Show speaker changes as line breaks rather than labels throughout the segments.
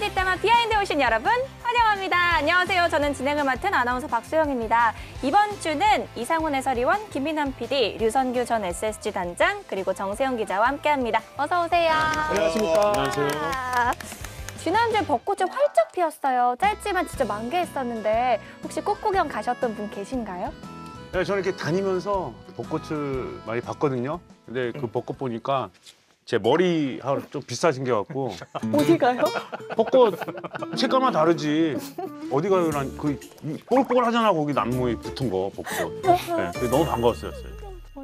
경기 때만 비하인드에 오신 여러분 환영합니다. 안녕하세요. 저는 진행을 맡은 아나운서 박소영입니다. 이번 주는 이상훈 해설위원, 김민환 PD, 류선규 전 SSG 단장, 그리고 정세영 기자와 함께합니다. 어서 오세요.
안녕하십니까.
안녕하세요.
지난주에 벚꽃이 활짝 피었어요. 짧지만 진짜 만개했었는데 혹시 꽃 구경 가셨던 분 계신가요?
네, 저는 이렇게 다니면서 벚꽃을 많이 봤거든요. 근데 그 벚꽃 보니까 제 머리하고 좀 비슷하신 게 같고
어디 가요?
벚꽃 색깔만 다르지 어디 가요? 난 그 뽀글뽀글하잖아 거기 나무에 붙은 거 벚꽃. 네, 그게 너무 반가웠어요.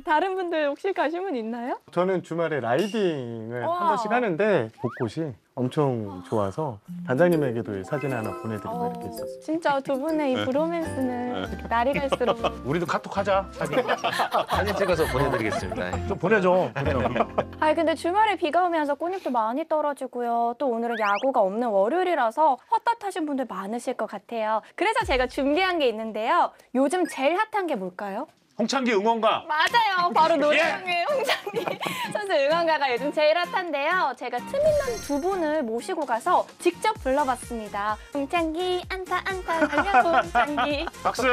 다른 분들 혹시 가신 분 있나요?
저는 주말에 라이딩을
우와.
한 번씩 하는데 벚꽃이 엄청 좋아서 단장님에게도 이 사진 하나 보내드리고 이렇게 있었어요.
진짜 두 분의 이 브로맨스는 날이 갈수록
우리도 카톡 하자.
사진 찍어서 보내드리겠습니다.
좀 보내줘.
아니 근데 주말에 비가 오면서 꽃잎도 많이 떨어지고요. 또 오늘은 야구가 없는 월요일이라서 헛헛하신 분들 많으실 것 같아요. 그래서 제가 준비한 게 있는데요. 요즘 제일 핫한 게 뭘까요?
홍창기 응원가.
맞아요. 바로 노래방의 홍창기 선수 응원가가 요즘 제일 핫한데요. 제가 틈 있는 두 분을 모시고 가서 직접 불러봤습니다. 홍창기 안타 안타 달려 홍창기.
박수.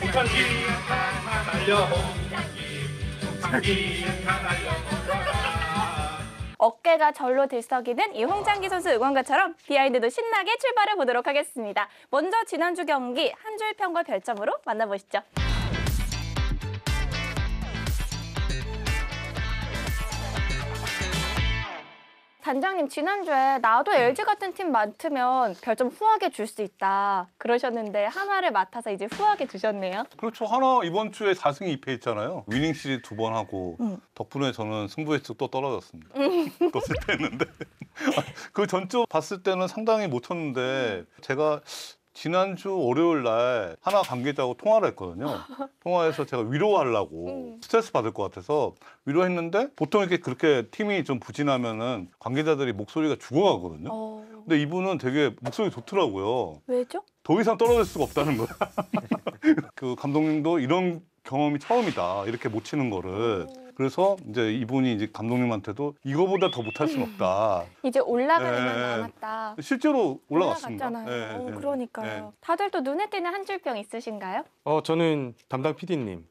홍창기 달려 홍창기 달려.
어깨가 절로 들썩이는 이 홍창기 선수 응원가처럼 비하인드도 신나게 출발해 보도록 하겠습니다. 먼저 지난주 경기 한 줄 평과 별점으로 만나보시죠. 단장님, 지난주에 나도 LG 같은 팀 맡으면 별점 후하게 줄 수 있다 그러셨는데 한화를 맡아서 이제 후하게 주셨네요.
그렇죠. 하나 이번 주에 4승 2패 했잖아요. 위닝 시리즈 2번 하고 덕분에 저는 승부 예측 또 떨어졌습니다. 또 실패했는데. 그 전주 봤을 때는 상당히 못 쳤는데 제가 지난주 월요일 날 하나 관계자하고 통화를 했거든요. 통화해서 제가 위로하려고 스트레스 받을 것 같아서 위로했는데 보통 이렇게 그렇게 팀이 좀 부진하면은 관계자들이 목소리가 죽어가거든요. 근데 이분은 되게 목소리 좋더라고요.
왜죠?
더 이상 떨어질 수가 없다는 거야. 그 감독님도 이런 경험이 처음이다. 이렇게 못 치는 거를. 그래서 이제 이분이 이제 감독님한테도 이거보다 더 못할 수는 없다.
이제 올라가는 만
네.
남았다.
실제로 올라갔습니다.
올라갔잖아요.
네, 네.
그러니까요.
네.
다들 또 눈에 띄는 한 줄평 있으신가요?
저는 담당 PD님.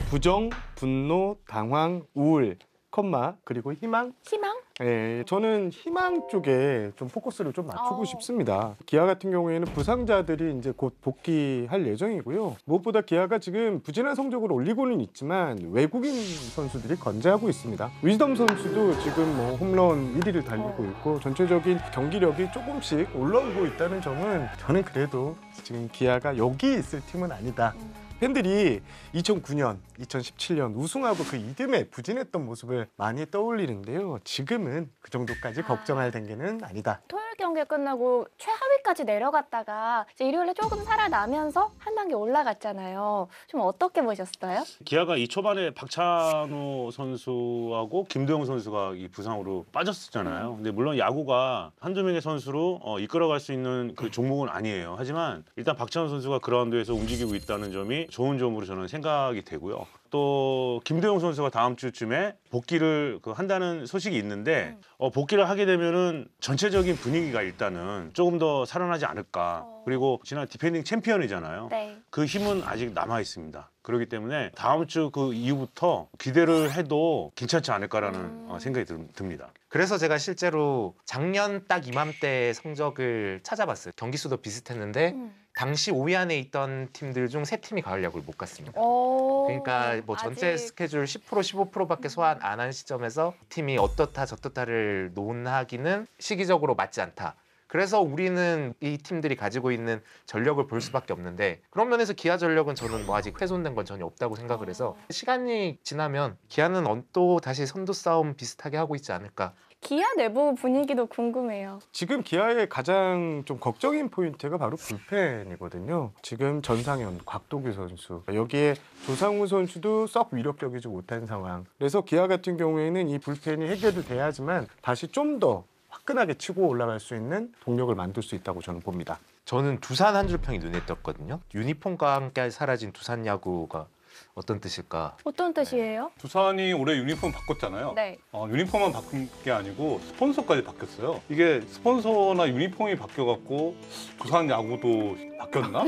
부정, 분노, 당황, 우울, 컴마, 그리고 희망.
희망?
네, 저는 희망 쪽에 좀 포커스를 좀 맞추고 싶습니다. 기아 같은 경우에는 부상자들이 이제 곧 복귀할 예정이고요. 무엇보다 기아가 지금 부진한 성적을 올리고는 있지만 외국인 선수들이 건재하고 있습니다. 위즈덤 선수도 지금 뭐 홈런 1위를 달리고 있고 전체적인 경기력이 조금씩 올라오고 있다는 점은 저는 그래도 지금 기아가 여기 있을 팀은 아니다. 팬들이 2009년, 2017년 우승하고 그 이듬해 부진했던 모습을 많이 떠올리는데요. 지금은 그 정도까지 걱정할 단계는 아니다.
토요일 경기 끝나고 최하위까지 내려갔다가 이제 일요일에 조금 살아나면서 한 단계 올라갔잖아요. 좀 어떻게 보셨어요?
기아가 이 초반에 박찬호 선수하고 김도영 선수가 이 부상으로 빠졌었잖아요. 근데 물론 야구가 한두 명의 선수로 이끌어갈 수 있는 그 종목은 아니에요. 하지만 일단 박찬호 선수가 그라운드에서 움직이고 있다는 점이 좋은 점으로 저는 생각이 되고요. 또 김도영 선수가 다음 주쯤에 복귀를 한다는 소식이 있는데 복귀를 하게 되면은 전체적인 분위기가 일단은 조금 더 살아나지 않을까. 그리고 지난 디펜딩 챔피언이잖아요.
네.
그 힘은 아직 남아 있습니다. 그렇기 때문에 다음 주 그 이후부터 기대를 해도 괜찮지 않을까라는 생각이 듭니다.
그래서 제가 실제로 작년 딱 이맘때 성적을 찾아봤어요. 경기 수도 비슷했는데 당시 5위 안에 있던 팀들 중 3팀이 가을 야구를 못 갔습니다. 그러니까 뭐 전체
아직...
스케줄 10% 15%밖에 소화 안 한 시점에서 팀이 어떻다 저떻다를 논하기는 시기적으로 맞지 않다. 그래서 우리는 이 팀들이 가지고 있는 전력을 볼 수밖에 없는데 그런 면에서 기아 전력은 저는 뭐 아직 훼손된 건 전혀 없다고 생각을 해서 시간이 지나면 기아는 또 다시 선두 싸움 비슷하게 하고 있지 않을까.
기아 내부 분위기도 궁금해요.
지금 기아의 가장 좀 걱정인 포인트가 바로 불펜이거든요. 지금 전상현, 곽도규 선수, 여기에 조상우 선수도 썩 위력적이지 못한 상황. 그래서 기아 같은 경우에는 이 불펜이 해결이 돼야지만 다시 좀 더 화끈하게 치고 올라갈 수 있는 동력을 만들 수 있다고 저는 봅니다.
저는 두산 한 줄평이 눈에 떴거든요. 유니폼과 함께 사라진 두산 야구가 어떤 뜻일까?
어떤 뜻이에요?
두산이 올해 유니폼 바꿨잖아요.
네.
유니폼만 바꾼 게 아니고 스폰서까지 바뀌었어요. 이게 스폰서나 유니폼이 바뀌어갖고 두산 야구도 바뀌었나?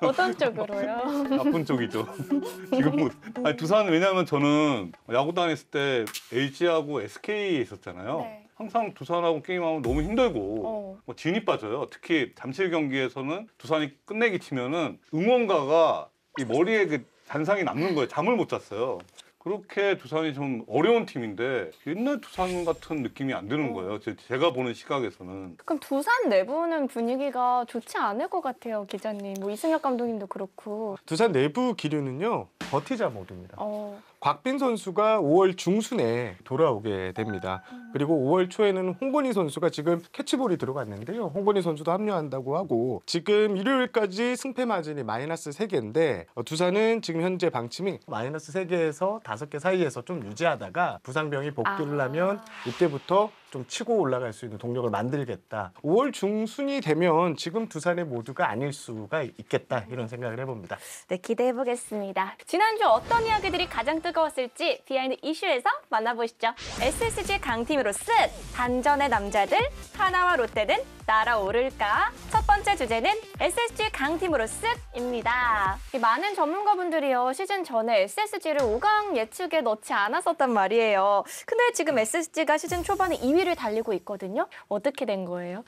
어떤 쪽으로요?
나쁜 쪽이죠. 지금 아니, 두산 왜냐하면 저는 야구 다녔을 때 LG하고 SK에 있었잖아요.
네.
항상 두산하고 게임하면 너무 힘들고
어.
진이 빠져요. 특히 잠실 경기에서는 두산이 끝내기 치면은 응원가가 이 머리에 그 잔상이 남는 거예요. 잠을 못 잤어요. 그렇게 두산이 좀 어려운 팀인데 옛날 두산 같은 느낌이 안 드는 거예요. 제가 보는 시각에서는.
그럼 두산 내부는 분위기가 좋지 않을 것 같아요, 기자님. 뭐 이승엽 감독님도 그렇고.
두산 내부 기류는요, 버티자 모드입니다.
어.
곽빈 선수가 5월 중순에 돌아오게 됩니다. 그리고 5월 초에는 홍건희 선수가 지금 캐치볼이 들어갔는데요. 홍건희 선수도 합류한다고 하고 지금 일요일까지 승패 마진이 마이너스 3개인데 두산은 지금 현재 방침이 마이너스 3개에서 5개 사이에서 좀 유지하다가 부상병이 복귀를 하면 이때부터 좀 치고 올라갈 수 있는 동력을 만들겠다. 5월 중순이 되면 지금 두산의 모두가 아닐 수가 있겠다. 이런 생각을 해봅니다.
네, 기대해 보겠습니다. 지난주 어떤 이야기들이 가장 뜨거웠을지 비하인드 이슈에서 만나보시죠. SSG 강팀으로 쓱! 반전의 남자들, 하나와 롯데는 날아오를까? 첫 번째 주제는 SSG 강팀으로 쓱입니다. 많은 전문가분들이요, 시즌 전에 SSG를 5강 예측에 넣지 않았었단 말이에요. 근데 지금 SSG가 시즌 초반에 2위를 달리고 있거든요. 어떻게 된 거예요?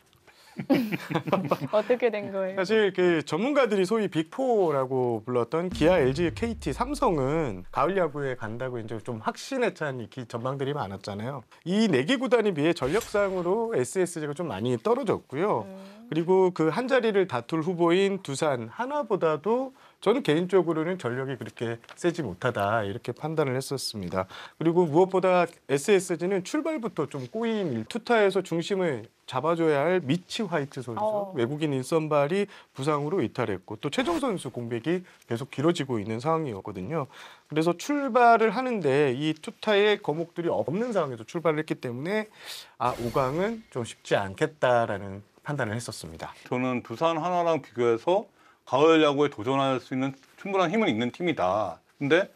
어떻게 된 거예요?
사실 그 전문가들이 소위 빅4라고 불렀던 기아, LG, KT, 삼성은 가을 야구에 간다고 이제 좀 확신에 찬 전망들이 많았잖아요. 이 4개 구단에 비해 전력상으로 SSG가 좀 많이 떨어졌고요. 그리고 그 한 자리를 다툴 후보인 두산, 하나보다도 저는 개인적으로는 전력이 그렇게 세지 못하다 이렇게 판단을 했었습니다. 그리고 무엇보다 SSG는 출발부터 좀 꼬인 투타에서 중심을 잡아줘야 할 미치 화이트 선수, 외국인인 선발이 부상으로 이탈했고 또 최정 선수 공백이 계속 길어지고 있는 상황이었거든요. 그래서 출발을 하는데 이 투타의 거목들이 없는 상황에서 출발을 했기 때문에 5강은 좀 쉽지 않겠다라는 판단을 했었습니다.
저는 두산 하나랑 비교해서 가을 야구에 도전할 수 있는 충분한 힘은 있는 팀이다. 근데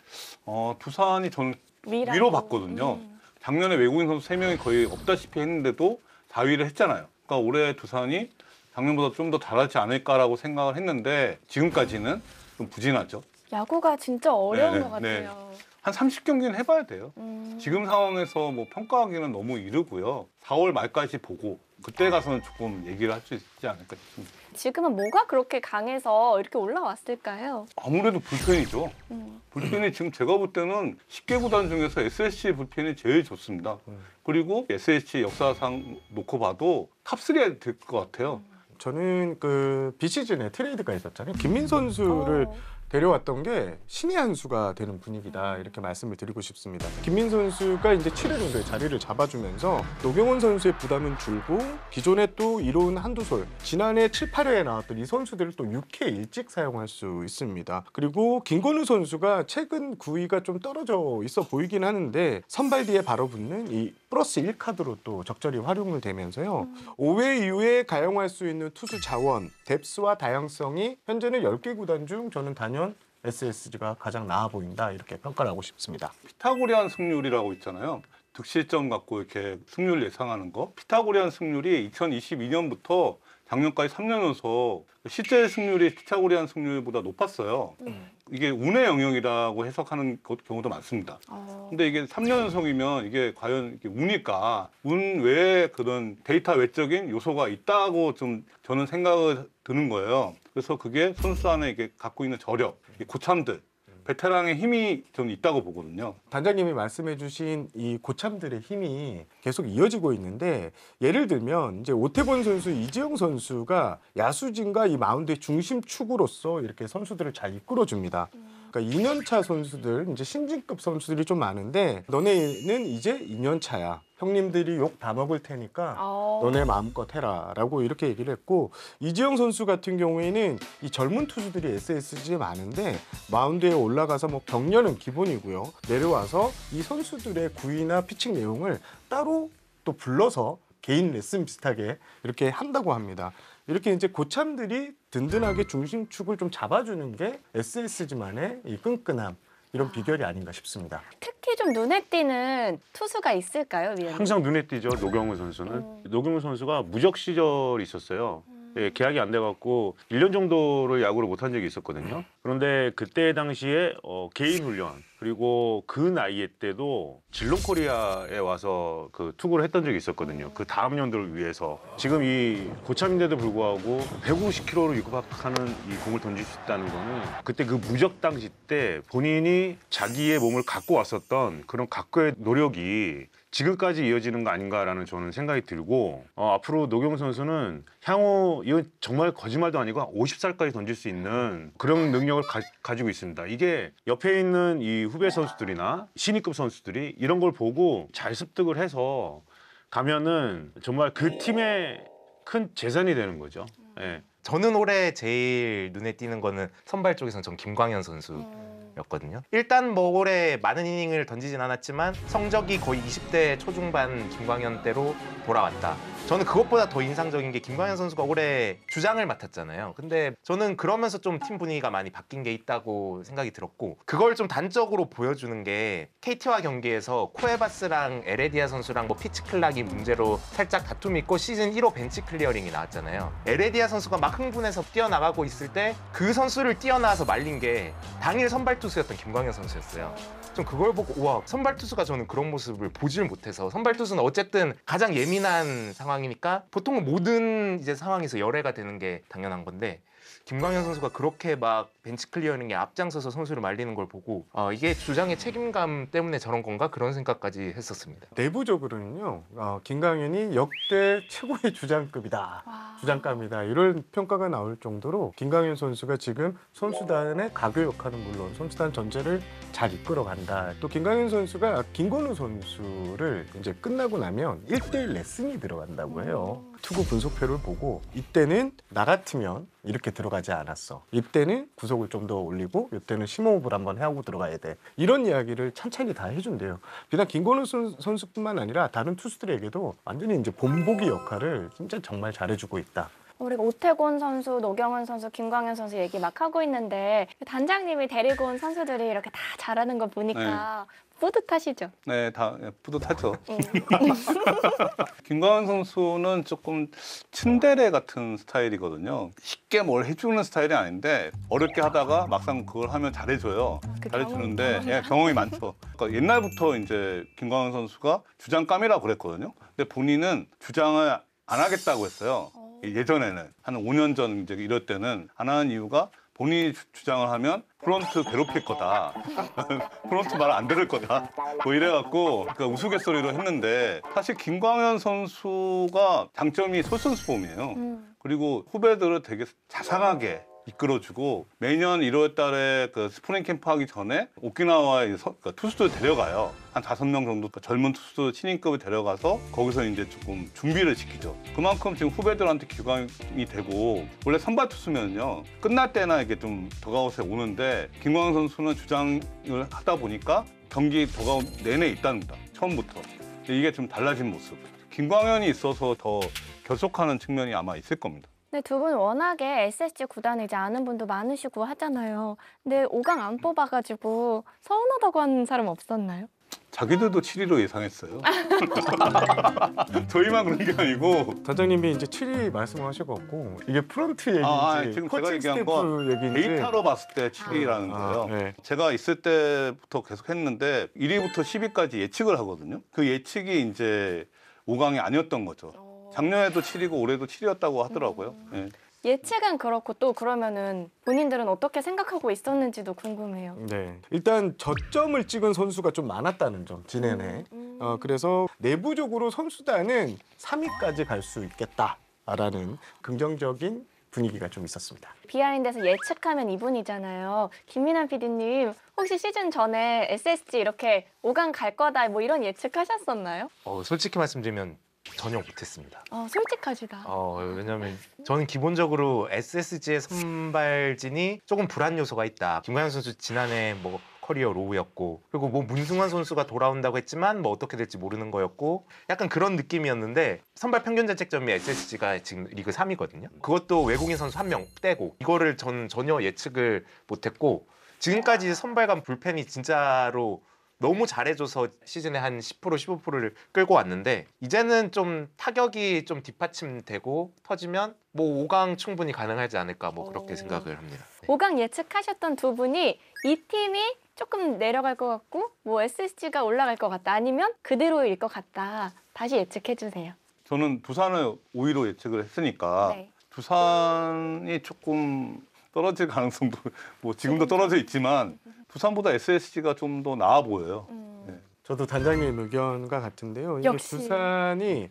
두산이 저는 위로 봤거든요. 작년에 외국인 선수 3명이 거의 없다시피 했는데도 4위를 했잖아요. 그러니까 올해 두산이 작년보다 좀 더 잘하지 않을까라고 생각을 했는데 지금까지는 좀 부진하죠.
야구가 진짜 어려운
네,
것 같아요.
한 30경기는 해봐야 돼요. 지금 상황에서 뭐 평가하기는 너무 이르고요. 4월 말까지 보고 그때 가서는 조금 얘기를 할 수 있지 않을까 싶습니다.
지금은 뭐가 그렇게 강해서 이렇게 올라왔을까요?
아무래도 불펜이죠. 불펜이 지금 제가 볼 때는 10개 구단 중에서 SSG 불펜이 제일 좋습니다. 그리고 SSG 역사상 놓고 봐도 탑3가 될 것 같아요.
저는 그 비시즌에 트레이드가 있었잖아요. 김민 선수를 데려왔던 게 신의 한 수가 되는 분위기다 이렇게 말씀을 드리고 싶습니다. 김민 선수가 이제 7회 정도의 자리를 잡아주면서 노경원 선수의 부담은 줄고 기존에 또 이로운 한두솔 지난해 7, 8회에 나왔던 이 선수들을 또 6회 일찍 사용할 수 있습니다. 그리고 김건우 선수가 최근 구위가 좀 떨어져 있어 보이긴 하는데 선발 뒤에 바로 붙는 이 플러스 1카드로 또 적절히 활용을 되면서요. 5회 이후에 가용할 수 있는 투수 자원, 뎁스와 다양성이 현재는 10개 구단 중 저는 단연 SSG가 가장 나아 보인다 이렇게 평가를 하고 싶습니다.
피타고리안 승률이라고 있잖아요. 득실점 갖고 이렇게 승률 예상하는 거. 피타고리안 승률이 2022년부터 작년까지 3년 연속 실제 승률이 피타고리안 승률보다 높았어요. 이게 운의 영역이라고 해석하는 경우도 많습니다. 근데 이게 3년 연속이면 이게 과연 이게 운일까? 운 외에 그런 데이터 외적인 요소가 있다고 좀 저는 생각을 드는 거예요. 그래서 그게 선수 안에 이게 갖고 있는 저력, 고참들, 베테랑의 힘이 좀 있다고 보거든요.
단장님이 말씀해주신 이 고참들의 힘이 계속 이어지고 있는데 예를 들면 이제 오태권 선수, 이재용 선수가 야수진과 이 마운드의 중심축으로서 이렇게 선수들을 잘 이끌어줍니다. 그러니까 2년차 선수들, 이제 신진급 선수들이 좀 많은데 너네는 이제 2년차야. 형님들이 욕 다 먹을 테니까 너네 마음껏 해라 라고 이렇게 얘기를 했고 이재용 선수 같은 경우에는 이 젊은 투수들이 SSG에 많은데 마운드에 올라가서 뭐 격려는 기본이고요. 내려와서 이 선수들의 구위나 피칭 내용을 따로 또 불러서 개인 레슨 비슷하게 이렇게 한다고 합니다. 이렇게 이제 고참들이 든든하게 중심축을 좀 잡아주는 게 SSG만의 이 끈끈함 이런 비결이 아닌가 싶습니다.
특히 좀 눈에 띄는 투수가 있을까요, 위원님?
항상 눈에 띄죠. 노경훈 선수는. 노경훈 선수가 무적 시절이 있었어요. 예, 계약이 안 돼갖고 1년 정도를 야구를 못한 적이 있었거든요. 그런데 그때 당시에 개인 훈련 그리고 그 나이에 때도 질롱코리아에 와서 그 투구를 했던 적이 있었거든요. 그 다음 년도를 위해서. 지금 이 고참인데도 불구하고 150km로 육박하는 이 공을 던질 수 있다는 거는 그때 그 무적 당시 때 본인이 자기의 몸을 갖고 왔었던 그런 각고의 노력이 지금까지 이어지는 거 아닌가라는 저는 생각이 들고 앞으로 노경훈 선수는 향후 이건 정말 거짓말도 아니고 50살까지 던질 수 있는 그런 능력을 가지고 있습니다. 이게 옆에 있는 이 후배 선수들이나 신입급 선수들이 이런 걸 보고 잘 습득을 해서 가면은 정말 그 팀의 큰 재산이 되는 거죠. 예.
저는 올해 제일 눈에 띄는 거는 선발 쪽에서는 전 김광현 선수였거든요. 일단 뭐 올해 많은 이닝을 던지진 않았지만 성적이 거의 20대 초중반 김광현 때로 돌아왔다. 저는 그것보다 더 인상적인 게 김광현 선수가 올해 주장을 맡았잖아요. 근데 저는 그러면서 좀 팀 분위기가 많이 바뀐 게 있다고 생각이 들었고 그걸 좀 단적으로 보여주는 게 KT와 경기에서 코에바스랑 에레디아 선수랑 뭐 피치 클락이 문제로 살짝 다툼이 있고 시즌 1호 벤치 클리어링이 나왔잖아요. 에레디아 선수가 막 흥분해서 뛰어나가고 있을 때 그 선수를 뛰어나와서 말린 게 당일 선발 투수였던 김광현 선수였어요. 좀 그걸 보고 우와, 선발 투수가 저는 그런 모습을 보질 못해서 선발 투수는 어쨌든 가장 예민한 상황이니까 보통은 모든 이제 상황에서 열애가 되는 게 당연한 건데 김광현 선수가 그렇게 막 벤치 클리어링에 앞장서서 선수를 말리는 걸 보고 이게 주장의 책임감 때문에 저런 건가 그런 생각까지 했었습니다.
내부적으로는요, 김광현이 역대 최고의 주장급이다, 주장감이다 이런 평가가 나올 정도로 김광현 선수가 지금 선수단의 가교 역할은 물론 선수단 전체를 잘 이끌어간다. 또 김광현 선수가 김건우 선수를 이제 끝나고 나면 1대1 레슨이 들어간다고 해요. 투구 분석표를 보고 이때는 나 같으면 이렇게 들어가지 않았어. 이때는 구속을 좀 더 올리고 이때는 심호흡을 한번 하고 들어가야 돼. 이런 이야기를 찬찬히 다 해준대요. 비단 김건우 선수뿐만 아니라 다른 투수들에게도 완전히 이제 본보기 역할을 진짜 정말 잘해주고 있다.
우리가 오태곤 선수, 노경훈 선수, 김광현 선수 얘기 막 하고 있는데 단장님이 데리고 온 선수들이 이렇게 다 잘하는 거 보니까 뿌듯하시죠?
네, 다 뿌듯하죠. 김광현 선수는 조금 츤데레 같은 스타일이거든요. 쉽게 뭘 해주는 스타일이 아닌데 어렵게 하다가 막상 그걸 하면 잘해줘요. 잘해주는데 예, 경험이 많죠. 그러니까 옛날부터 이제 김광현 선수가 주장감이라고 그랬거든요. 근데 본인은 주장을 안 하겠다고 했어요. 예전에는 한 5년 전 이제 이럴 때는 안 하는 이유가 본인이 주장을 하면 프론트 괴롭힐 거다. 프론트 말 안 들을 거다. 뭐 이래갖고 그러니까 우스갯소리로 했는데 사실 김광현 선수가 장점이 솔선수범이에요. 그리고 후배들을 되게 자상하게 이끌어주고 매년 1월 달에 그 스프링 캠프 하기 전에 오키나와에 그러니까 투수들 데려가요. 한 5명 정도 젊은 투수 신인급을 데려가서 거기서 이제 조금 준비를 시키죠. 그만큼 지금 후배들한테 기강이 되고 원래 선발 투수면요 끝날 때나 이게 좀 더가웃에 오는데 김광현 선수는 주장을 하다 보니까 경기 더가웃 내내 있답니다. 처음부터. 이게 좀 달라진 모습. 김광현이 있어서 더 결속하는 측면이 아마 있을 겁니다.
근데 두 분 워낙에 SSG 구단을 이제 아는 분도 많으시고 하잖아요. 근데 5강 안 뽑아가지고 서운하다고 하는 사람 없었나요?
자기들도 7위로 예상했어요. 저희만 그런 게 아니고
단장님이 이제 7위 말씀하셔갖고 이게 프런트 얘기인지
지금 제가
코칭
얘기한
스태프
건
얘기인지
데이터로 봤을 때 7위라는 거예요.
네.
제가 있을 때부터 계속 했는데 1위부터 10위까지 예측을 하거든요. 그 예측이 이제 5강이 아니었던 거죠. 작년에도 7위고 올해도 7위였다고 하더라고요. 네.
예측은 그렇고 또 그러면은 본인들은 어떻게 생각하고 있었는지도 궁금해요.
네. 일단 저점을 찍은 선수가 좀 많았다는 점, 지내내. 그래서 내부적으로 선수단은 3위까지 갈 수 있겠다라는 긍정적인 분위기가 좀 있었습니다.
비하인드에서 예측하면 이분이잖아요. 김민환 PD님 혹시 시즌 전에 SSG 이렇게 5강 갈 거다 뭐 이런 예측하셨었나요?
솔직히 말씀드리면 전혀 못했습니다.
솔직하시다.
왜냐면 저는 기본적으로 SSG의 선발진이 조금 불안 요소가 있다. 김광현 선수 지난해 뭐 커리어 로우였고 그리고 뭐 문승원 선수가 돌아온다고 했지만 뭐 어떻게 될지 모르는 거였고 약간 그런 느낌이었는데 선발 평균 자책점이 SSG가 지금 리그 3위거든요. 그것도 외국인 선수 한 명 떼고 이거를 전 전혀 예측을 못했고 지금까지 선발간 불펜이 진짜로 너무 잘해줘서 시즌에 한 10% 15%를 끌고 왔는데 이제는 좀 타격이 좀 뒷받침되고 터지면 뭐 5강 충분히 가능하지 않을까 뭐 그렇게 생각을 합니다. 네.
5강 예측하셨던 두 분이 이 팀이 조금 내려갈 것 같고 뭐 SSG가 올라갈 것 같다 아니면 그대로일 것 같다. 다시 예측해 주세요.
저는 두산을 5위로 예측을 했으니까
네.
두산이 조금 떨어질 가능성도 뭐 지금도 떨어져 있지만 두산보다 SSG가 좀 더 나아 보여요. 네.
저도 단장님 의견과 같은데요. 이게
역시.
두산이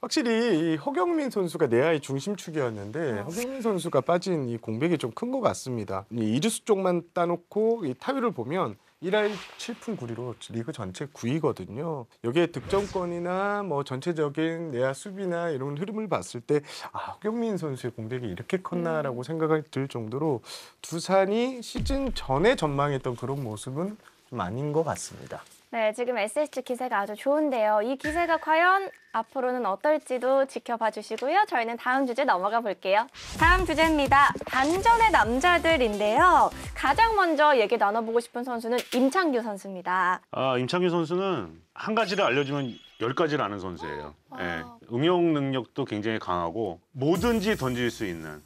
확실히 이 허경민 선수가 내야의 중심축이었는데 허경민 선수가 빠진 이 공백이 좀 큰 것 같습니다. 이 이루수 쪽만 따놓고 이 타율을 보면 1할 7푼 9리로 리그 전체 9위거든요. 여기에 득점권이나 뭐 전체적인 내야 수비나 이런 흐름을 봤을 때 허경민 선수의 공백이 이렇게 컸나라고 생각이 들 정도로 두산이 시즌 전에 전망했던 그런 모습은 좀 아닌 것 같습니다.
네, 지금 SSG 기세가 아주 좋은데요. 이 기세가 과연 앞으로는 어떨지도 지켜봐 주시고요. 저희는 다음 주제 넘어가 볼게요. 다음 주제입니다. 반전의 남자들인데요. 가장 먼저 얘기 나눠보고 싶은 선수는 임창규 선수입니다.
임창규 선수는 한 가지를 알려주면 10가지를 아는 선수예요. 예. 응용 능력도 굉장히 강하고 뭐든지 던질 수 있는.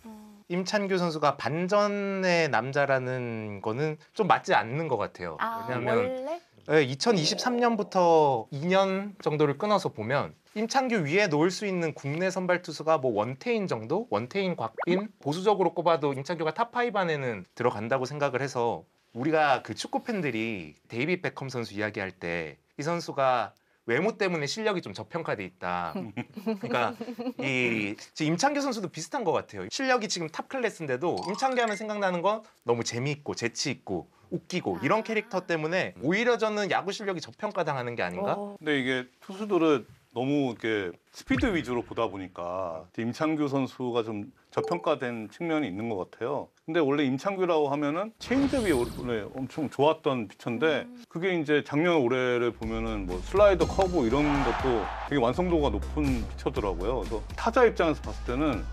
임찬규 선수가 반전의 남자라는 거는 좀 맞지 않는 것 같아요. 왜냐하면
원래?
네, 2023년부터 2년 정도를 끊어서 보면 임창규 위에 놓을 수 있는 국내 선발 투수가 뭐 원태인 정도? 원태인, 곽빈? 보수적으로 꼽아도 임창규가 탑5 안에는 들어간다고 생각을 해서 우리가 그 축구 팬들이 데이빗 베컴 선수 이야기할 때 이 선수가 외모 때문에 실력이 좀 저평가돼 있다. 그러니까 지금 임창규 선수도 비슷한 것 같아요. 실력이 지금 탑 클래스인데도 임창규 하면 생각나는 건 너무 재미있고 재치 있고 웃기고 이런 캐릭터 때문에 오히려 저는 야구 실력이 저평가당하는 게 아닌가?
근데 이게 투수들을 너무 이렇게 스피드 위주로 보다 보니까 임창규 선수가 좀 저평가된 측면이 있는 것 같아요. 근데 원래 임창규라고 하면은 체인지업이 원래 엄청 좋았던 피처인데 그게 이제 작년 올해를 보면은 뭐 슬라이더 커브 이런 것도 되게 완성도가 높은 피처더라고요. 그래서 타자 입장에서 봤을 때는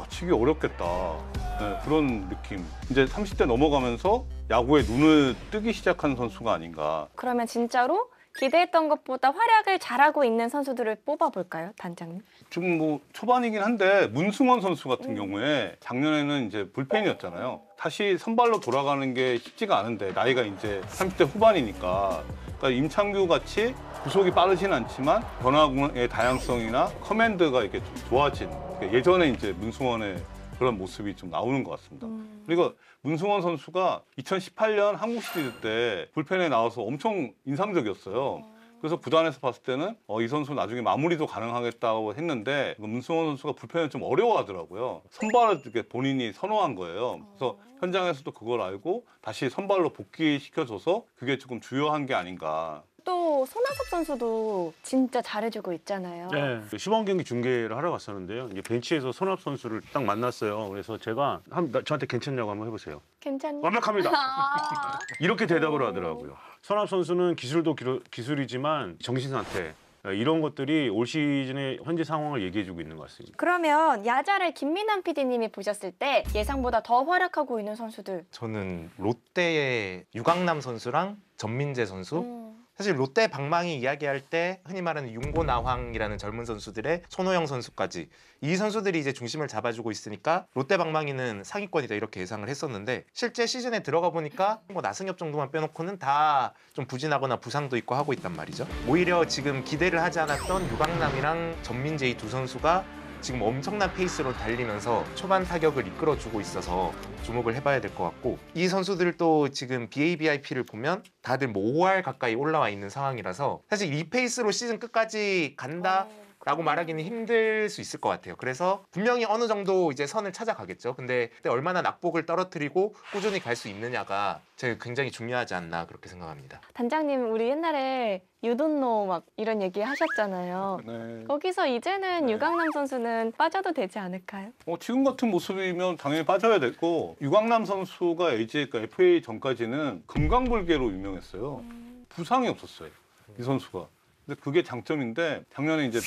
치기 어렵겠다. 네, 그런 느낌. 이제 30대 넘어가면서 야구에 눈을 뜨기 시작한 선수가 아닌가.
그러면 진짜로 기대했던 것보다 활약을 잘하고 있는 선수들을 뽑아볼까요, 단장님?
지금 뭐 초반이긴 한데 문승원 선수 같은 경우에 작년에는 이제 불펜이었잖아요. 다시 선발로 돌아가는 게 쉽지가 않은데 나이가 이제 30대 후반이니까 그러니까 임창규 같이 구속이 빠르진 않지만 변화의 다양성이나 커맨드가 이렇게 좀 좋아진 예전에 이제 문승원의 그런 모습이 좀 나오는 것 같습니다. 그리고 문승원 선수가 2018년 한국 시리즈 때 불펜에 나와서 엄청 인상적이었어요. 그래서 구단에서 봤을 때는 이 선수 나중에 마무리도 가능하겠다고 했는데 문승원 선수가 불펜을 좀 어려워하더라고요. 선발을 이렇게 본인이 선호한 거예요. 그래서 현장에서도 그걸 알고 다시 선발로 복귀시켜줘서 그게 조금 주요한 게 아닌가.
또 손아섭 선수도 진짜 잘해주고 있잖아요.
네. 시범 경기 중계를 하러 갔었는데요. 이제 벤치에서 손합 선수를 딱 만났어요. 그래서 제가 저한테 괜찮냐고 한번 해보세요.
괜찮니?
완벽합니다.
아.
이렇게 대답을 하더라고요. 손합 선수는 기술도 기술이지만 정신 상태 이런 것들이 올 시즌의 현재 상황을 얘기해주고 있는 것 같습니다.
그러면 야자를 김민환 PD님이 보셨을 때 예상보다 더 활약하고 있는 선수들.
저는 롯데의 유강남 선수랑 전민재 선수 사실 롯데 방망이 이야기할 때 흔히 말하는 윤고나황이라는 젊은 선수들의 손호영 선수까지 이 선수들이 이제 중심을 잡아주고 있으니까 롯데 방망이는 상위권이다 이렇게 예상을 했었는데 실제 시즌에 들어가 보니까 뭐 나승엽 정도만 빼놓고는 다 좀 부진하거나 부상도 있고 하고 있단 말이죠. 오히려 지금 기대를 하지 않았던 유강남이랑 전민재 이 두 선수가 지금 엄청난 페이스로 달리면서 초반 타격을 이끌어주고 있어서 주목을 해봐야 될 것 같고 이 선수들도 지금 BABIP를 보면 다들 뭐 5할 가까이 올라와 있는 상황이라서 사실 이 페이스로 시즌 끝까지 간다 라고 말하기는 힘들 수 있을 것 같아요. 그래서 분명히 어느 정도 이제 선을 찾아가겠죠. 근데 그때 얼마나 낙폭을 떨어뜨리고 꾸준히 갈 수 있느냐가 제가 굉장히 중요하지 않나 그렇게 생각합니다.
단장님, 우리 옛날에 유돈노 막 이런 얘기 하셨잖아요.
네.
거기서 이제는
네.
유강남 선수는 빠져도 되지 않을까요?
지금 같은 모습이면 당연히 빠져야 됐고 유광남 선수가 LG, FA 전까지는 금강불개로 유명했어요. 부상이 없었어요. 이 선수가. 근데 그게 장점인데 작년에 이제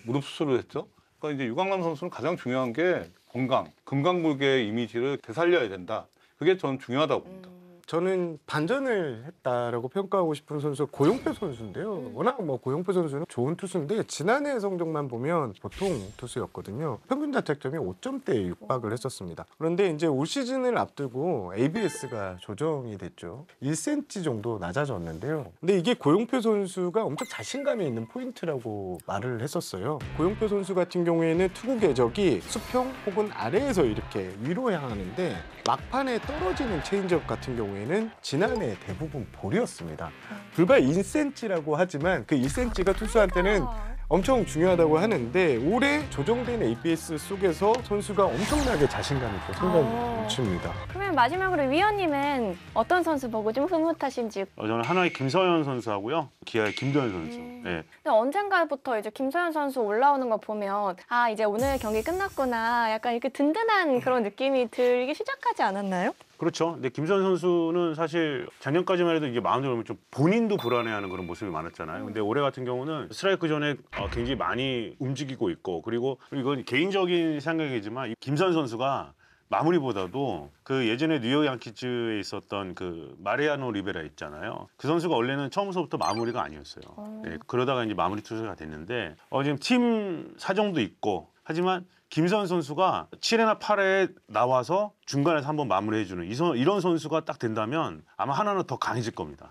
무릎 수술을 했죠. 그러니까 이제 유광남 선수는 가장 중요한 게 건강, 금강불개의 이미지를 되살려야 된다. 그게 저는 중요하다고 봅니다.
저는 반전을 했다라고 평가하고 싶은 선수가 고용표 선수인데요. 워낙 뭐 고용표 선수는 좋은 투수인데 지난해 성적만 보면 보통 투수였거든요. 평균 자책점이 5점대에 육박을 했었습니다. 그런데 이제 올 시즌을 앞두고 ABS가 조정이 됐죠. 1cm 정도 낮아졌는데요. 근데 이게 고용표 선수가 엄청 자신감이 있는 포인트라고 말을 했었어요. 고용표 선수 같은 경우에는 투구 궤적이 수평 혹은 아래에서 이렇게 위로 향하는데 막판에 떨어지는 체인지업 같은 경우에는 지난해 대부분 볼이었습니다. 불과 1cm라고 하지만 그 1cm가 투수한테는 엄청 중요하다고 하는데 올해 조정된 ABS 속에서 선수가 엄청나게 자신감 있고 성공을 넘칩니다.
그러면 마지막으로 위원님은 어떤 선수 보고 좀 흐뭇하신지.
저는 하나의 김서현 선수하고요, 기아의 김도현 선수. 네.
근데 언젠가부터 이제 김서현 선수 올라오는 거 보면 아 이제 오늘 경기 끝났구나 약간 이렇게 든든한 그런 느낌이 들기 시작하지 않았나요?
그렇죠. 근데 김서현 선수는 사실 작년까지만 해도 이게 마운드에 오면 좀 본인도 불안해하는 그런 모습이 많았잖아요. 근데 올해 같은 경우는 스트라이크 존에 굉장히 많이 움직이고 있고 그리고 이건 개인적인 생각이지만 이 김서현 선수가 마무리보다도 그 예전에 뉴욕 양키즈에 있었던 그 마리아노 리베라 있잖아요. 그 선수가 원래는 처음부터 마무리가 아니었어요. 네, 그러다가 이제 마무리 투수가 됐는데 지금 팀 사정도 있고 하지만 김서현 선수가 7회나 8회에 나와서 중간에서 한번 마무리해주는 이런 선수가 딱 된다면 아마 하나는 더 강해질 겁니다.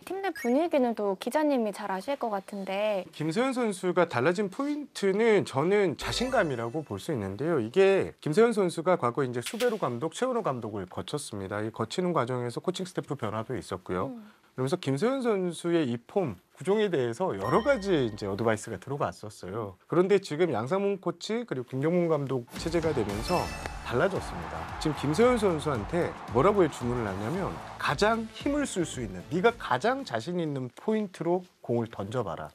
팀 내 분위기는 또 기자님이 잘 아실 것 같은데
김서현 선수가 달라진 포인트는 저는 자신감이라고 볼 수 있는데요. 이게 김서현 선수가 과거 이제 수베로 감독, 최은호 감독을 거쳤습니다. 이 거치는 과정에서 코칭 스태프 변화도 있었고요. 그러면서 김서현 선수의 이 폼, 구종에 대해서 여러 가지 이제 어드바이스가 들어갔었어요. 그런데 지금 양상문 코치 그리고 김경문 감독 체제가 되면서 달라졌습니다. 지금 김서현 선수한테 뭐라고 주문을 하냐면 가장 힘을 쓸 수 있는 네가 가장 자신 있는 포인트로 공을 던져봐라.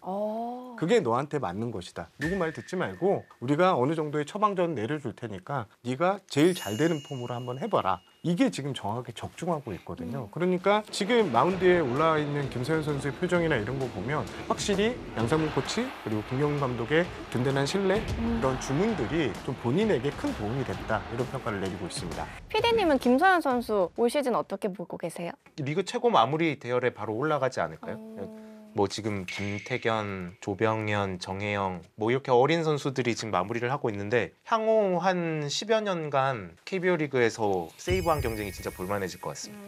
그게 너한테 맞는 것이다. 누구 말 듣지 말고 우리가 어느 정도의 처방전 내려줄 테니까 네가 제일 잘 되는 폼으로 한번 해봐라. 이게 지금 정확하게 적중하고 있거든요. 그러니까 지금 마운드에 올라와 있는 김서현 선수의 표정이나 이런 거 보면 확실히 양상문 코치 그리고 김경훈 감독의 든든한 신뢰 이런 주문들이 좀 본인에게 큰 도움이 됐다 이런 평가를 내리고 있습니다.
PD님은 김서현 선수 올 시즌 어떻게 보고 계세요?
리그 최고 마무리 대열에 바로 올라가지 않을까요? 뭐 지금 김태견, 조병현, 정혜영 뭐 이렇게 어린 선수들이 지금 마무리를 하고 있는데 향후 한 10여 년간 KBO 리그에서 세이브한 경쟁이 진짜 볼만해질 것 같습니다.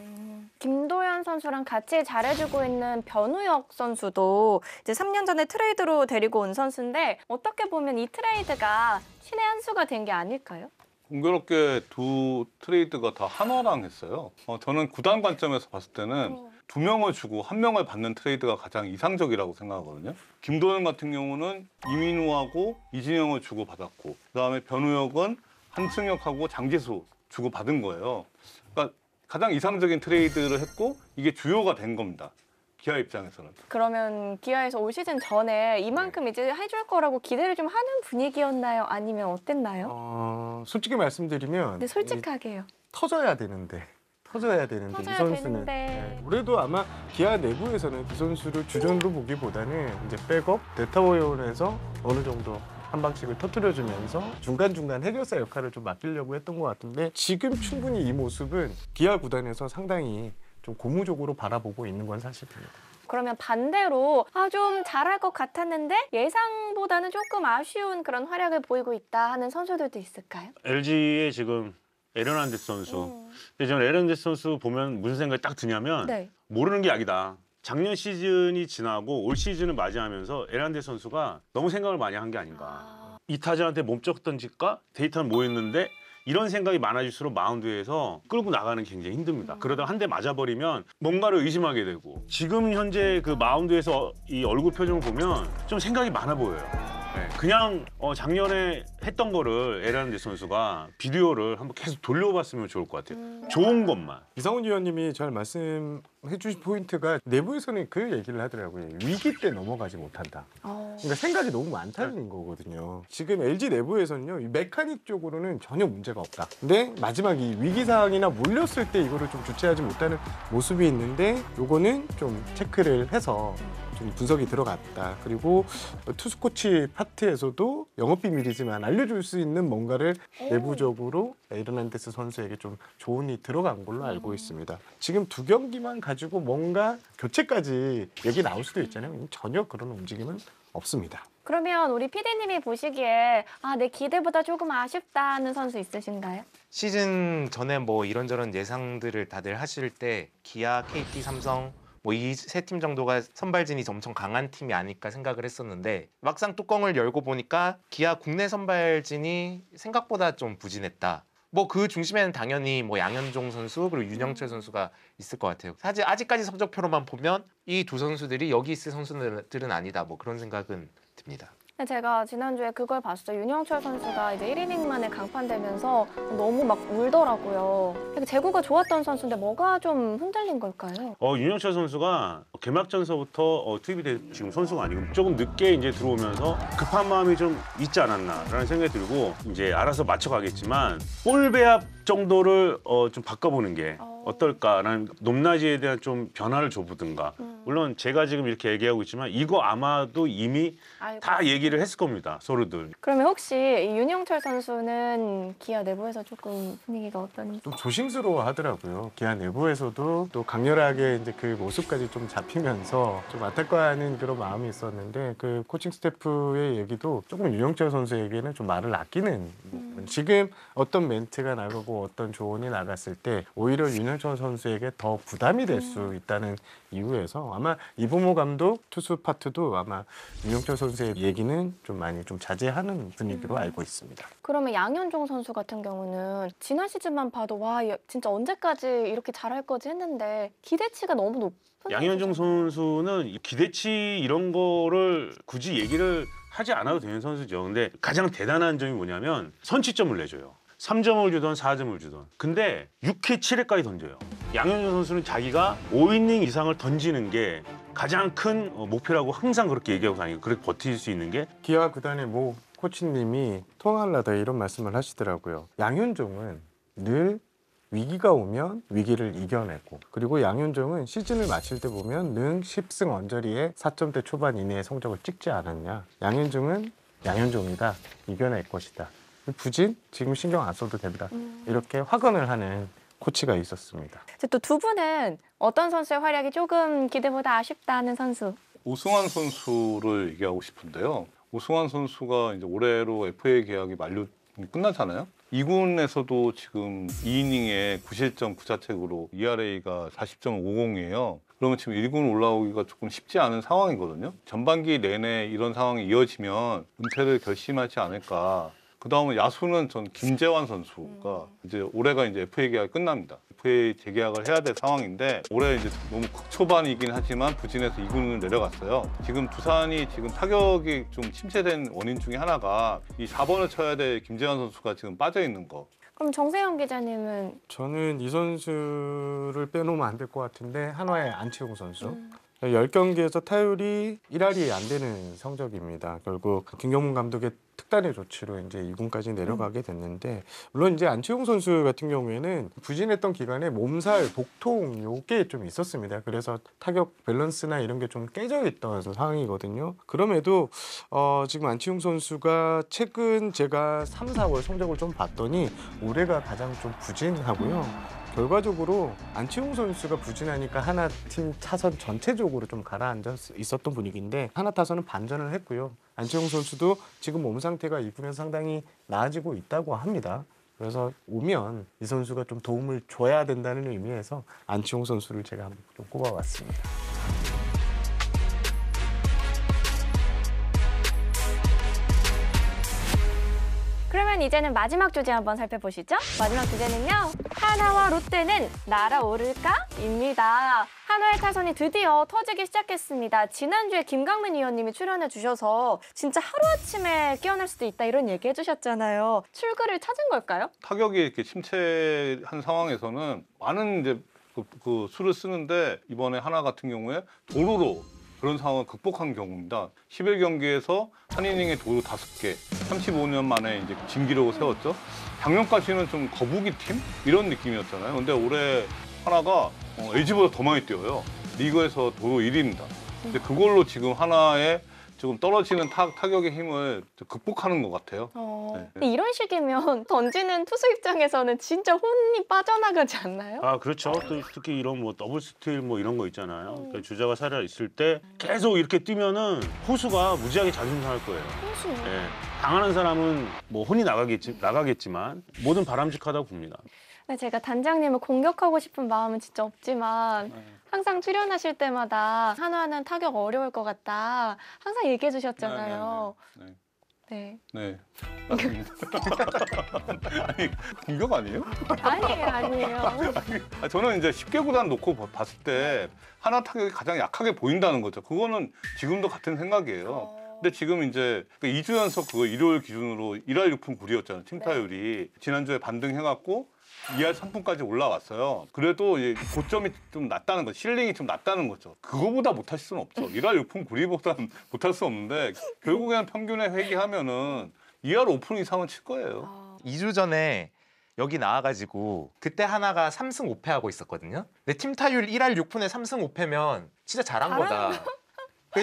김도현 선수랑 같이 잘해주고 있는 변우혁 선수도 이제 3년 전에 트레이드로 데리고 온 선수인데 어떻게 보면 이 트레이드가 신의 한 수가 된 게 아닐까요?
공교롭게 두 트레이드가 다 한화랑 했어요. 저는 구단 관점에서 봤을 때는 2명을 주고 1명을 받는 트레이드가 가장 이상적이라고 생각하거든요. 김도현 같은 경우는 이민우하고 이진영을 주고 받았고 그다음에 변우혁은 한승혁하고 장재수 주고 받은 거예요. 그러니까 가장 이상적인 트레이드를 했고 이게 주요가 된 겁니다. 기아 입장에서는.
그러면 기아에서 올 시즌 전에 이만큼 이제 해줄 거라고 기대를 좀 하는 분위기였나요? 아니면 어땠나요?
솔직히 말씀드리면
근데 솔직하게요.
터져야 되는데 이 선수는 올해도 아마 기아 내부에서는 그 선수를 주전으로 보기보다는 이제 백업 대타워연에서 어느 정도 한 방씩을 터뜨려주면서 중간중간 해결사 역할을 좀 맡기려고 했던 것 같은데 지금 충분히 이 모습은 기아 구단에서 상당히 좀 고무적으로 바라보고 있는 건 사실입니다.
그러면 반대로 좀 잘할 것 같았는데 예상보다는 조금 아쉬운 그런 활약을 보이고 있다 하는 선수들도 있을까요?
LG의 지금 에르난데스 선수. 근데 저는 에르난데스 선수 보면 무슨 생각이 딱 드냐면 모르는 게 약이다. 작년 시즌이 지나고 올 시즌을 맞이하면서 에르난데스 선수가 너무 생각을 많이 한 게 아닌가. 이 타자한테 몸쪽 던질까? 데이터는 뭐였는데 이런 생각이 많아질수록 마운드에서 끌고 나가는 게 굉장히 힘듭니다. 그러다가 한 대 맞아버리면 뭔가를 의심하게 되고 지금 현재 그 마운드에서 이 얼굴 표정을 보면 좀 생각이 많아 보여요. 네, 그냥 작년에 했던 거를 에르난데스 선수가 비디오를 한번 계속 돌려봤으면 좋을 것 같아요. 좋은 것만.
이상훈 위원님이 잘 말씀해 주신 포인트가 내부에서는 그 얘기를 하더라고요. 위기 때 넘어가지 못한다. 그러니까 생각이 너무 많다는 거거든요. 지금 LG 내부에서는요, 이 메카닉 쪽으로는 전혀 문제가 없다. 근데 마지막 이 위기 상황이나 몰렸을 때 이거를 좀 주체하지 못하는 모습이 있는데, 요거는 좀 체크를 해서 좀 분석이 들어갔다. 그리고 투수 코치 파트에서도 영업 비밀이지만 알려줄 수 있는 뭔가를 내부적으로 에르난데스 선수에게 좀 조언이 들어간 걸로 알고 있습니다. 지금 2경기만 가지고 뭔가 교체까지 얘기 나올 수도 있잖아요. 전혀 그런 움직임은 없습니다.
그러면 우리 PD님이 보시기에 내 기대보다 조금 아쉽다는 선수 있으신가요?
시즌 전에 뭐 이런저런 예상들을 다들 하실 때 기아, KT, 삼성 뭐 이 세 팀 정도가 선발진이 엄청 강한 팀이 아닐까 생각을 했었는데 막상 뚜껑을 열고 보니까 기아 국내 선발진이 생각보다 좀 부진했다. 뭐 그 중심에는 당연히 뭐 양현종 선수 그리고 윤영철 선수가 있을 것 같아요. 사실 아직까지 성적표로만 보면 이 두 선수들이 여기 있을 선수들은 아니다. 뭐 그런 생각은 듭니다.
제가 지난주에 그걸 봤어요. 윤영철 선수가 이제 1이닝 만에 강판되면서 너무 막 울더라고요. 되게 제구가 좋았던 선수인데 뭐가 좀 흔들린 걸까요?
윤영철 선수가 개막전서부터 투입이 된 지금 선수가 아니고 조금 늦게 이제 들어오면서 급한 마음이 좀 있지 않았나라는 생각이 들고 이제 알아서 맞춰가겠지만 볼 배합 정도를 좀 바꿔보는 게 어떨까라는 높낮이에 대한 좀 변화를 줘보든가. 물론 제가 지금 이렇게 얘기하고 있지만 이거 아마도 이미 다 얘기를 했을 겁니다. 서로들.
그러면 혹시 이 윤영철 선수는 기아 내부에서 조금 분위기가 어떤지?
좀 조심스러워 하더라고요. 기아 내부에서도 또 강렬하게 이제 그 모습까지 좀 잡히면서 좀 안타까워하는 그런 마음이 있었는데, 그 코칭 스태프의 얘기도 조금 윤영철 선수에게는 좀 말을 아끼는 지금 어떤 멘트가 나가고 어떤 조언이 나갔을 때 오히려 윤영철 선수에게 더 부담이 될 수 있다는 이유에서 아마 이범호 감독 투수 파트도 아마 윤영철 선수의 얘기는 좀 많이 좀 자제하는 분위기로 알고 있습니다.
그러면 양현종 선수 같은 경우는 지난 시즌만 봐도 진짜 언제까지 이렇게 잘할 거지 했는데 기대치가 너무 높은
양현종
선수잖아요.
선수는 기대치 이런 거를 굳이 얘기를 하지 않아도 되는 선수죠. 근데 가장 대단한 점이 뭐냐면 선취점을 내줘요. 3점을 주던 4점을 주던. 근데 6회 7회까지 던져요. 양현종 선수는 자기가 5이닝 이상을 던지는 게 가장 큰 목표라고 항상 그렇게 얘기하고 다니고 그렇게 버틸 수 있는 게
기아 구단의 모 코치님이 통화를 하다 이런 말씀을 하시더라고요. 양현종은 늘 위기가 오면 위기를 이겨내고, 그리고 양현종은 시즌을 마칠 때 보면 능 10승 언저리에 4점대 초반 이내의 성적을 찍지 않았냐. 양현종은 양현종이다. 이겨낼 것이다. 부진 지금 신경 안 써도 된다. 이렇게 확언을 하는 코치가 있었습니다.
또 두 분은 어떤 선수의 활약이 조금 기대보다 아쉽다는 선수?
오승환 선수를 얘기하고 싶은데요. 오승환 선수가 이제 올해로 FA 계약이 끝나잖아요. 2군에서도 지금 2이닝에 9실점 9자책으로 ERA가 40.50이에요. 그러면 지금 1군 올라오기가 조금 쉽지 않은 상황이거든요. 전반기 내내 이런 상황이 이어지면 은퇴를 결심하지 않을까. 그 다음에 야수는 전 김재환 선수가 이제 올해가 이제 FA 계약이 끝납니다. FA 재계약을 해야 될 상황인데 올해 이제 너무 극초반이긴 하지만 부진해서 2군을 내려갔어요. 지금 두산이 지금 타격이 좀 침체된 원인 중에 하나가 이 4번을 쳐야 될 김재환 선수가 지금 빠져 있는 거.
그럼 정세영 기자님은
저는 이 선수를 빼놓으면 안 될 것 같은데, 한화의 안치홍 선수. 10경기에서 타율이 1할이 안 되는 성적입니다. 결국 김경문 감독의 특단의 조치로 이제 2군까지 내려가게 됐는데, 물론 이제 안치홍 선수 같은 경우에는 부진했던 기간에 몸살, 복통 요게 좀 있었습니다. 그래서 타격 밸런스나 이런 게 좀 깨져 있던 상황이거든요. 그럼에도 지금 안치홍 선수가 최근 제가 3, 4월 성적을 좀 봤더니 올해가 가장 좀 부진하고요. 결과적으로 안치홍 선수가 부진하니까 하나 팀 타선 전체적으로 좀 가라앉아 있었던 분위기인데, 하나 타선은 반전을 했고요. 안치홍 선수도 지금 몸 상태가 2군에서 상당히 나아지고 있다고 합니다. 그래서 오면 이 선수가 좀 도움을 줘야 된다는 의미에서 안치홍 선수를 제가 한번 좀 꼽아봤습니다.
그러면 이제는 마지막 주제 한번 살펴보시죠. 마지막 주제는요. 하나와 롯데는 날아오를까?입니다. 한화의 타선이 드디어 터지기 시작했습니다. 지난주에 김강민 의원님이 출연해 주셔서 진짜 하루아침에 깨어날 수도 있다 이런 얘기 해주셨잖아요. 출구를 찾은 걸까요?
타격이 이렇게 침체한 상황에서는 많은 이제 그 수를 쓰는데 이번에 하나 같은 경우에 도루로 그런 상황을 극복한 경우입니다. 11경기에서 한 이닝에 도루 5개, 35년 만에 이제 진기록을 세웠죠. 작년까지는 좀 거북이 팀 이런 느낌이었잖아요. 근데 올해 하나가 LG보다 더 많이 뛰어요. 리그에서 도루 1위입니다. 근데 그걸로 지금 하나의 조금 떨어지는 타격의 힘을 극복하는 것 같아요. 네.
근데 이런 식이면 던지는 투수 입장에서는 진짜 혼이 빠져나가지 않나요?
아 그렇죠. 또 특히 이런 뭐 더블 스틸 뭐 이런 거 있잖아요. 그러니까 주자가 살아 있을 때 계속 이렇게 뛰면은 호수가 무지하게 자존심 상할 거예요.
호수.
예. 당하는 사람은 뭐 혼이 나가겠지만 뭐든 바람직하다고 봅니다.
네, 제가 단장님을 공격하고 싶은 마음은 진짜 없지만 항상 출연하실 때마다 한화는 타격 어려울 것 같다 항상 얘기해 주셨잖아요.
네.
네.
맞습니다. 아니 공격 아니에요?
아니에요.
저는 이제 10개 구단 놓고 봤을 때 하나 타격이 가장 약하게 보인다는 거죠. 그거는 지금도 같은 생각이에요. 근데 지금 이제 2주 연속 그거 일요일 기준으로 1할 6푼 9리였잖아요. 팀 타율이. 지난주에 반등해갖고 2할 3푼까지 올라왔어요. 그래도 고점이 좀 낮다는 거죠. 실링이 좀 낮다는 거죠. 그거보다 못할 수는 없죠. 1할 6푼 9리보다는 못할 수 없는데 결국에는 평균에 회귀하면은 2할 5푼 이상은 칠 거예요.
2주 전에 여기 나와가지고 그때 하나가 3승 5패 하고 있었거든요. 근데 팀 타율 1할 6푼에 3승 5패면 진짜 잘한 거다.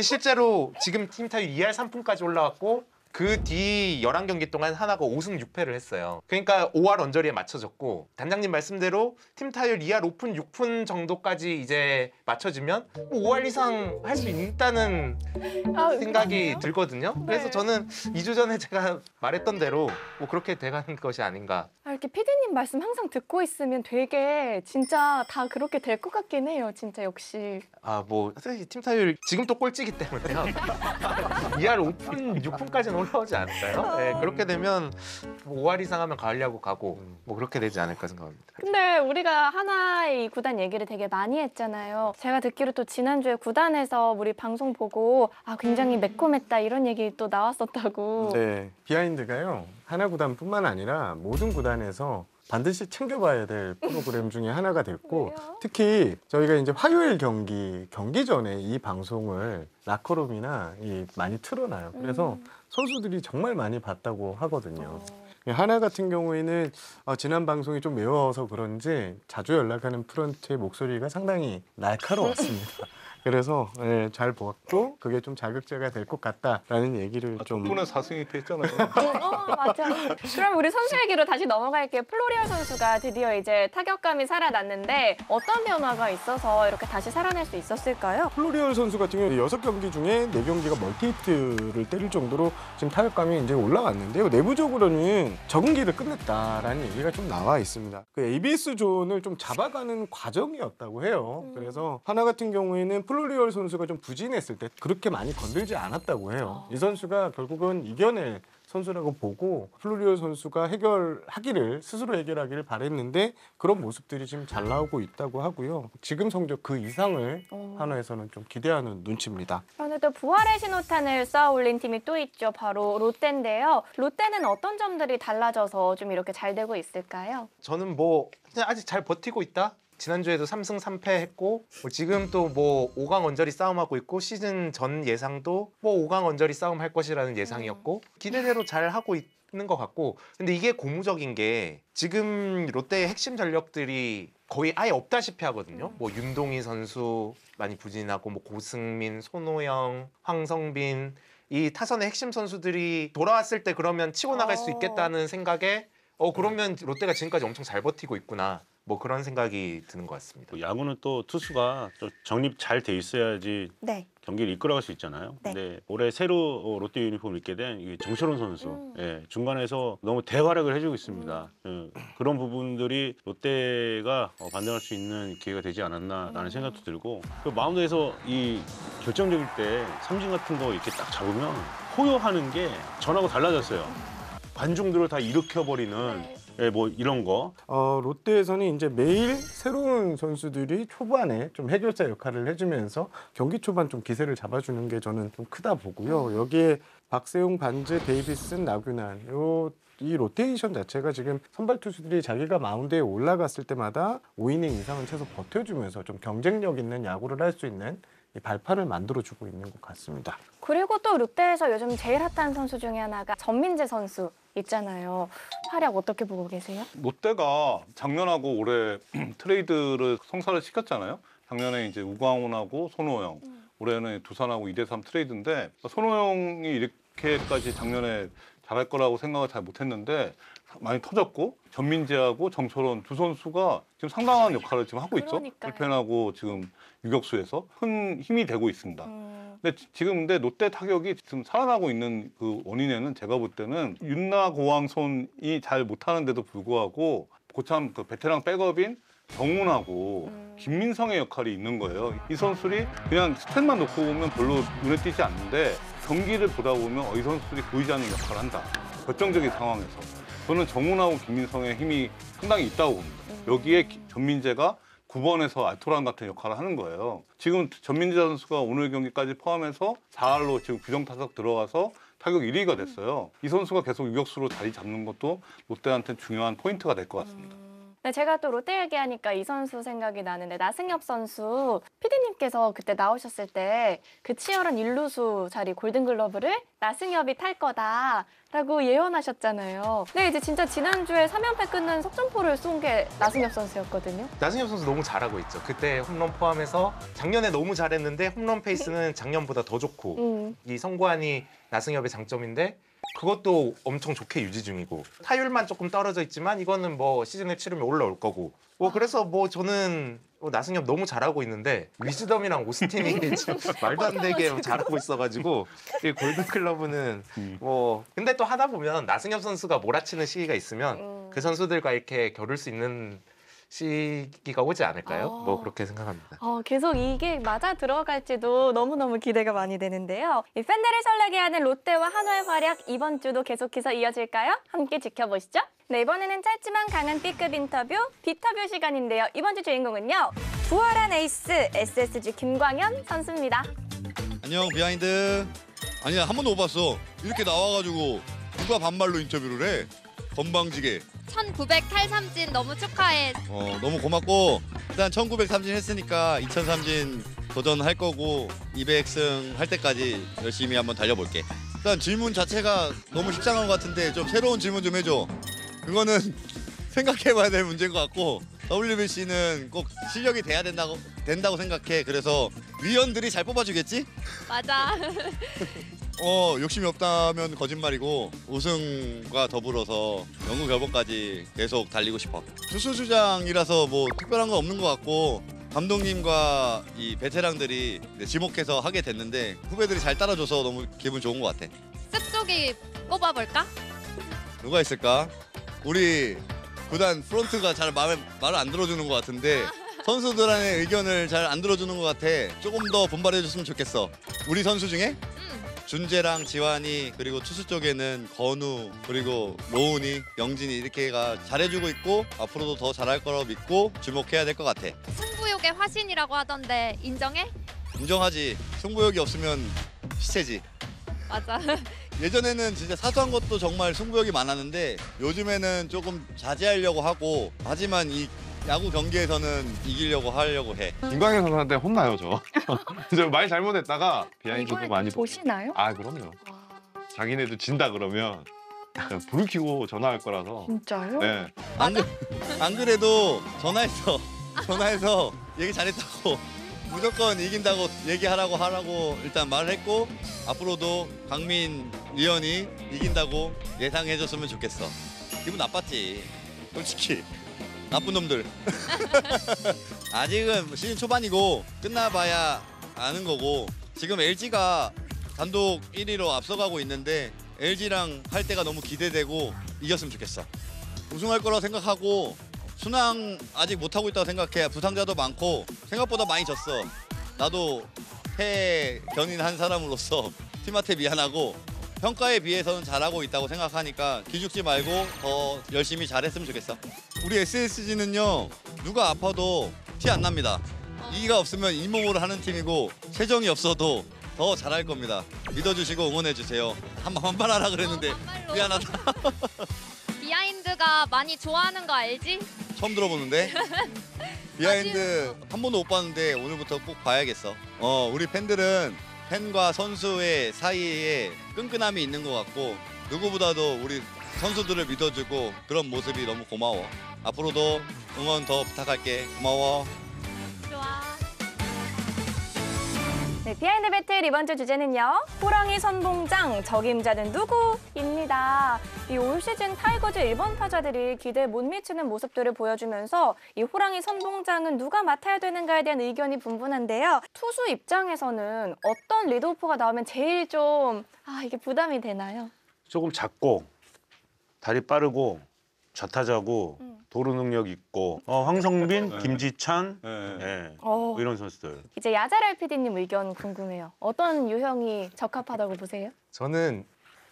실제로 지금 팀 타율 2할 3푼까지 올라왔고 그 뒤 11경기 동안 하나가 5승 6패를 했어요. 그러니까 5할 언저리에 맞춰졌고 단장님 말씀대로 팀 타율 2할 5푼 6푼 정도까지 이제 맞춰지면 5할 이상 할 수 있다는 생각이 들거든요. 그래서 저는 2주 전에 제가 말했던 대로 뭐 그렇게 돼가는 것이 아닌가.
이렇게 PD님 말씀 항상 듣고 있으면 되게 진짜 다 그렇게 될 것 같긴 해요. 진짜 역시.
뭐 사실 팀 타율 지금 또 꼴찌기 때문에요. 2할 5푼 6푼까지는 올라오지 않을까요? 네, 그렇게 되면 5할 이상 하면 가을야구 가고 뭐 그렇게 되지 않을까 생각합니다.
근데 우리가 하나의 이 구단 얘기를 되게 많이 했잖아요. 제가 듣기로 또 지난주에 구단에서 우리 방송 보고 굉장히 매콤했다 이런 얘기 또 나왔었다고.
네, 비하인드가요. 하나 구단뿐만 아니라 모든 구단에서 반드시 챙겨봐야 될 프로그램 중에 하나가 됐고
왜요?
특히 저희가 이제 화요일 경기 전에 이 방송을 라커룸이나 많이 틀어놔요. 그래서 선수들이 정말 많이 봤다고 하거든요. 하나 같은 경우에는 지난 방송이 좀 매워서 그런지 자주 연락하는 프런트의 목소리가 상당히 날카로웠습니다. 그래서 잘 보았고 그게 좀 자극제가 될 것 같다라는 얘기를 좀.
덕분에 4승 2패 했잖아요.
맞아. 그럼 우리 선수 얘기로 다시 넘어갈게요. 플로리얼 선수가 드디어 이제 타격감이 살아났는데 어떤 변화가 있어서 이렇게 다시 살아날 수 있었을까요?
플로리얼 선수 같은 경우는 6경기 중에 4경기가 멀티히트를 때릴 정도로 지금 타격감이 이제 올라왔는데요. 내부적으로는 적응기를 끝냈다라는 얘기가 좀 나와 있습니다. 그 ABS 존을 좀 잡아가는 과정이었다고 해요. 그래서 하나 같은 경우에는 플로리얼 선수가 좀 부진했을 때 그렇게 많이 건들지 않았다고 해요. 이 선수가 결국은 이겨낼 선수라고 보고 플로리얼 선수가 스스로 해결하기를 바랬는데 그런 모습들이 지금 잘 나오고 있다고 하고요. 지금 성적 그 이상을 한화에서는 좀 기대하는 눈치입니다.
그런데 또 부활의 신호탄을 쏘아 올린 팀이 또 있죠. 바로 롯데인데요. 롯데는 어떤 점들이 달라져서 좀 이렇게 잘 되고 있을까요?
저는 그냥 아직 잘 버티고 있다. 지난주에도 3승 3패 했고 지금 또 5강 언저리 싸움하고 있고 시즌 전 예상도 5강 언저리 싸움 할 것이라는 예상이었고 기대대로 잘 하고 있는 것 같고 근데 이게 고무적인 게 지금 롯데의 핵심 전력들이 거의 아예 없다시피 하거든요. 윤동희 선수 많이 부진하고 고승민, 손호영, 황성빈 이 타선의 핵심 선수들이 돌아왔을 때 그러면 치고 나갈 수 있겠다는 생각에 그러면 롯데가 지금까지 엄청 잘 버티고 있구나. 그런 생각이 드는 것 같습니다.
야구는 또 투수가 또 정립 잘 돼 있어야지
네.
경기를 이끌어갈 수 있잖아요.
네.
근데 올해 새로 롯데 유니폼을 입게 된 정철원 선수 중간에서 너무 대활약을 해주고 있습니다. 그런 부분들이 롯데가 반등할 수 있는 기회가 되지 않았나라는 생각도 들고 그 마운드에서 이 결정적일 때 삼진 같은 거 이렇게 딱 잡으면 호요하는 게 전하고 달라졌어요. 관중들을 다 일으켜버리는 예, 뭐 이런 거.
롯데에서는 이제 매일 새로운 선수들이 초반에 좀 해결사 역할을 해주면서 경기 초반 좀 기세를 잡아주는 게 저는 좀 크다 보고요. 여기에 박세웅, 반즈, 데이비슨, 나균환 이 로테이션 자체가 지금 선발 투수들이 자기가 마운드에 올라갔을 때마다 5이닝 이상은 최소 버텨주면서 좀 경쟁력 있는 야구를 할 수 있는 이 발판을 만들어주고 있는 것 같습니다.
그리고 또 롯데에서 요즘 제일 핫한 선수 중에 하나가 전민재 선수 있잖아요. 활약 어떻게 보고 계세요?
롯데가 작년하고 올해 트레이드를 성사를 시켰잖아요. 작년에 이제 우광훈하고 손호영, 올해는 두산하고 2대3 트레이드인데 손호영이 이렇게까지 작년에 잘할 거라고 생각을 잘 못했는데 많이 터졌고 전민재하고 정철원 두 선수가 지금 상당한 역할을 지금 하고 있죠.
그러니까요.
불펜하고 지금 유격수에서 큰 힘이 되고 있습니다. 근데 롯데 타격이 지금 살아나고 있는 그 원인에는 제가 볼 때는 윤나 고왕손이 잘 못하는데도 불구하고 고참 그 베테랑 백업인 정훈하고 김민성의 역할이 있는 거예요. 이 선수들이 그냥 스탯만 놓고 보면 별로 눈에 띄지 않는데 경기를 보다 보면 이 선수들이 보이지 않는 역할을 한다. 결정적인 상황에서. 저는 정훈하고 김민성의 힘이 상당히 있다고 봅니다. 여기에 전민재가 9번에서 알토란 같은 역할을 하는 거예요. 지금 전민재 선수가 오늘 경기까지 포함해서 4할로 지금 규정타석 들어가서 타격 1위가 됐어요. 이 선수가 계속 유격수로 자리 잡는 것도 롯데한테 중요한 포인트가 될 것 같습니다.
네, 제가 또 롯데 얘기하니까 이 선수 생각이 나는데 나승엽 선수 PD님께서 그때 나오셨을 때 그 치열한 일루수 자리 골든글러브를 나승엽이 탈 거다라고 예언하셨잖아요. 근데 이제 진짜 지난주에 3연패 끊는 석점포를 쏜 게 나승엽 선수였거든요.
나승엽 선수 너무 잘하고 있죠. 그때 홈런 포함해서 작년에 너무 잘했는데 홈런 페이스는 작년보다 더 좋고 이 성구안이 나승엽의 장점인데 그것도 엄청 좋게 유지 중이고 타율만 조금 떨어져 있지만 이거는 뭐 시즌을 치르면 올라올 거고 그래서 뭐 저는 나승엽 너무 잘하고 있는데 위즈덤이랑 오스틴이 지금 말도 안 되게 잘하고 있어가지고 이 골든클러브는 뭐 근데 또 하다 보면 나승엽 선수가 몰아치는 시기가 있으면 그 선수들과 이렇게 겨룰 수 있는 시기가 오지 않을까요? 뭐 그렇게 생각합니다.
계속 이게 맞아 들어갈지도 너무너무 기대가 많이 되는데요. 이 팬들을 설레게 하는 롯데와 한화의 활약 이번 주도 계속해서 이어질까요? 함께 지켜보시죠. 네, 이번에는 짧지만 강한 B급 인터뷰, B터뷰 시간인데요. 이번 주 주인공은요. 부활한 에이스 SSG 김광현 선수입니다.
안녕 비하인드. 아니야 한 번도 못 봤어. 이렇게 나와가지고 누가 반말로 인터뷰를 해. 건방지게.
1900 탈삼진 너무 축하해.
너무 고맙고 일단 1900 삼진 했으니까 2000 삼진 도전할 거고 200승 할 때까지 열심히 한번 달려볼게. 일단 질문 자체가 너무 식상한 것 같은데 좀 새로운 질문 좀 해줘. 그거는 생각해봐야 될 문제인 것 같고 WBC는 꼭 실력이 돼야 된다고 생각해. 그래서 위원들이 잘 뽑아주겠지?
맞아.
욕심이 없다면 거짓말이고 우승과 더불어서 영구 결번까지 계속 달리고 싶어. 투수주장이라서 뭐 특별한 건 없는 것 같고 감독님과 이 베테랑들이 지목해서 하게 됐는데 후배들이 잘 따라줘서 너무 기분 좋은 것 같아.
습쪽이 뽑아볼까?
누가 있을까? 우리 구단 프론트가 잘 말을 안 들어주는 것 같은데 선수들의 의견을 잘 안 들어주는 것 같아. 조금 더 분발해줬으면 좋겠어. 우리 선수 중에? 준재랑 지환이 그리고 투수 쪽에는 건우 그리고 로운이 영진이 이렇게가 잘해주고 있고 앞으로도 더 잘할 거라고 믿고 주목해야 될 것 같아.
승부욕의 화신이라고 하던데 인정해?
인정하지. 승부욕이 없으면 시체지.
맞아.
예전에는 진짜 사소한 것도 정말 승부욕이 많았는데 요즘에는 조금 자제하려고 하고 하지만 이 야구 경기에서는 이기려고 하려고 해.
김광현 선수한테 혼나요 저. 저 말 잘못했다가 비하인드도 많이
보시나요?
아 그럼요. 자기네도 진다 그러면 그냥 불을 켜고 전화할 거라서.
진짜요?
네.
안 그래도 전화해서 얘기 잘했다고 무조건 이긴다고 얘기하라고 일단 말을 했고 앞으로도 강민 위원이 이긴다고 예상해줬으면 좋겠어. 기분 나빴지 솔직히. 나쁜 놈들. 아직은 시즌 초반이고 끝나봐야 아는 거고 지금 LG가 단독 1위로 앞서가고 있는데 LG랑 할 때가 너무 기대되고 이겼으면 좋겠어. 우승할 거라 생각하고 순항 아직 못하고 있다고 생각해. 부상자도 많고 생각보다 많이 졌어. 나도 해 견인한 사람으로서 팀한테 미안하고 평가에 비해서는 잘하고 있다고 생각하니까 기죽지 말고 더 열심히 잘했으면 좋겠어. 우리 SSG는요 누가 아파도 티 안 납니다. 이기가 없으면 잇몸으로 하는 팀이고 최정이 없어도 더 잘할 겁니다. 믿어주시고 응원해주세요. 한번 하라 그랬는데
반말로.
미안하다.
비하인드가 많이 좋아하는 거 알지?
처음 들어보는데 비하인드 한 번도 못 봤는데 오늘부터 꼭 봐야겠어. 우리 팬들은 팬과 선수의 사이에 끈끈함이 있는 것 같고 누구보다도 우리 선수들을 믿어주고 그런 모습이 너무 고마워. 앞으로도 응원 더 부탁할게. 고마워.
좋아.
네, 비하인드 배틀 이번 주 주제는요. 호랑이 선봉장 적임자는 누구입니다. 이 올 시즌 타이거즈 1번 타자들이 기대에 못 미치는 모습들을 보여주면서 이 호랑이 선봉장은 누가 맡아야 되는가에 대한 의견이 분분한데요. 투수 입장에서는 어떤 리드오프가 나오면 제일 좀 이게 부담이 되나요?
조금 작고 다리 빠르고 좌타자고 도루 능력 있고 황성빈, 김지찬 예, 뭐 이런 선수들.
이제 야자랄 PD님 의견 궁금해요. 어떤 유형이 적합하다고 보세요?
저는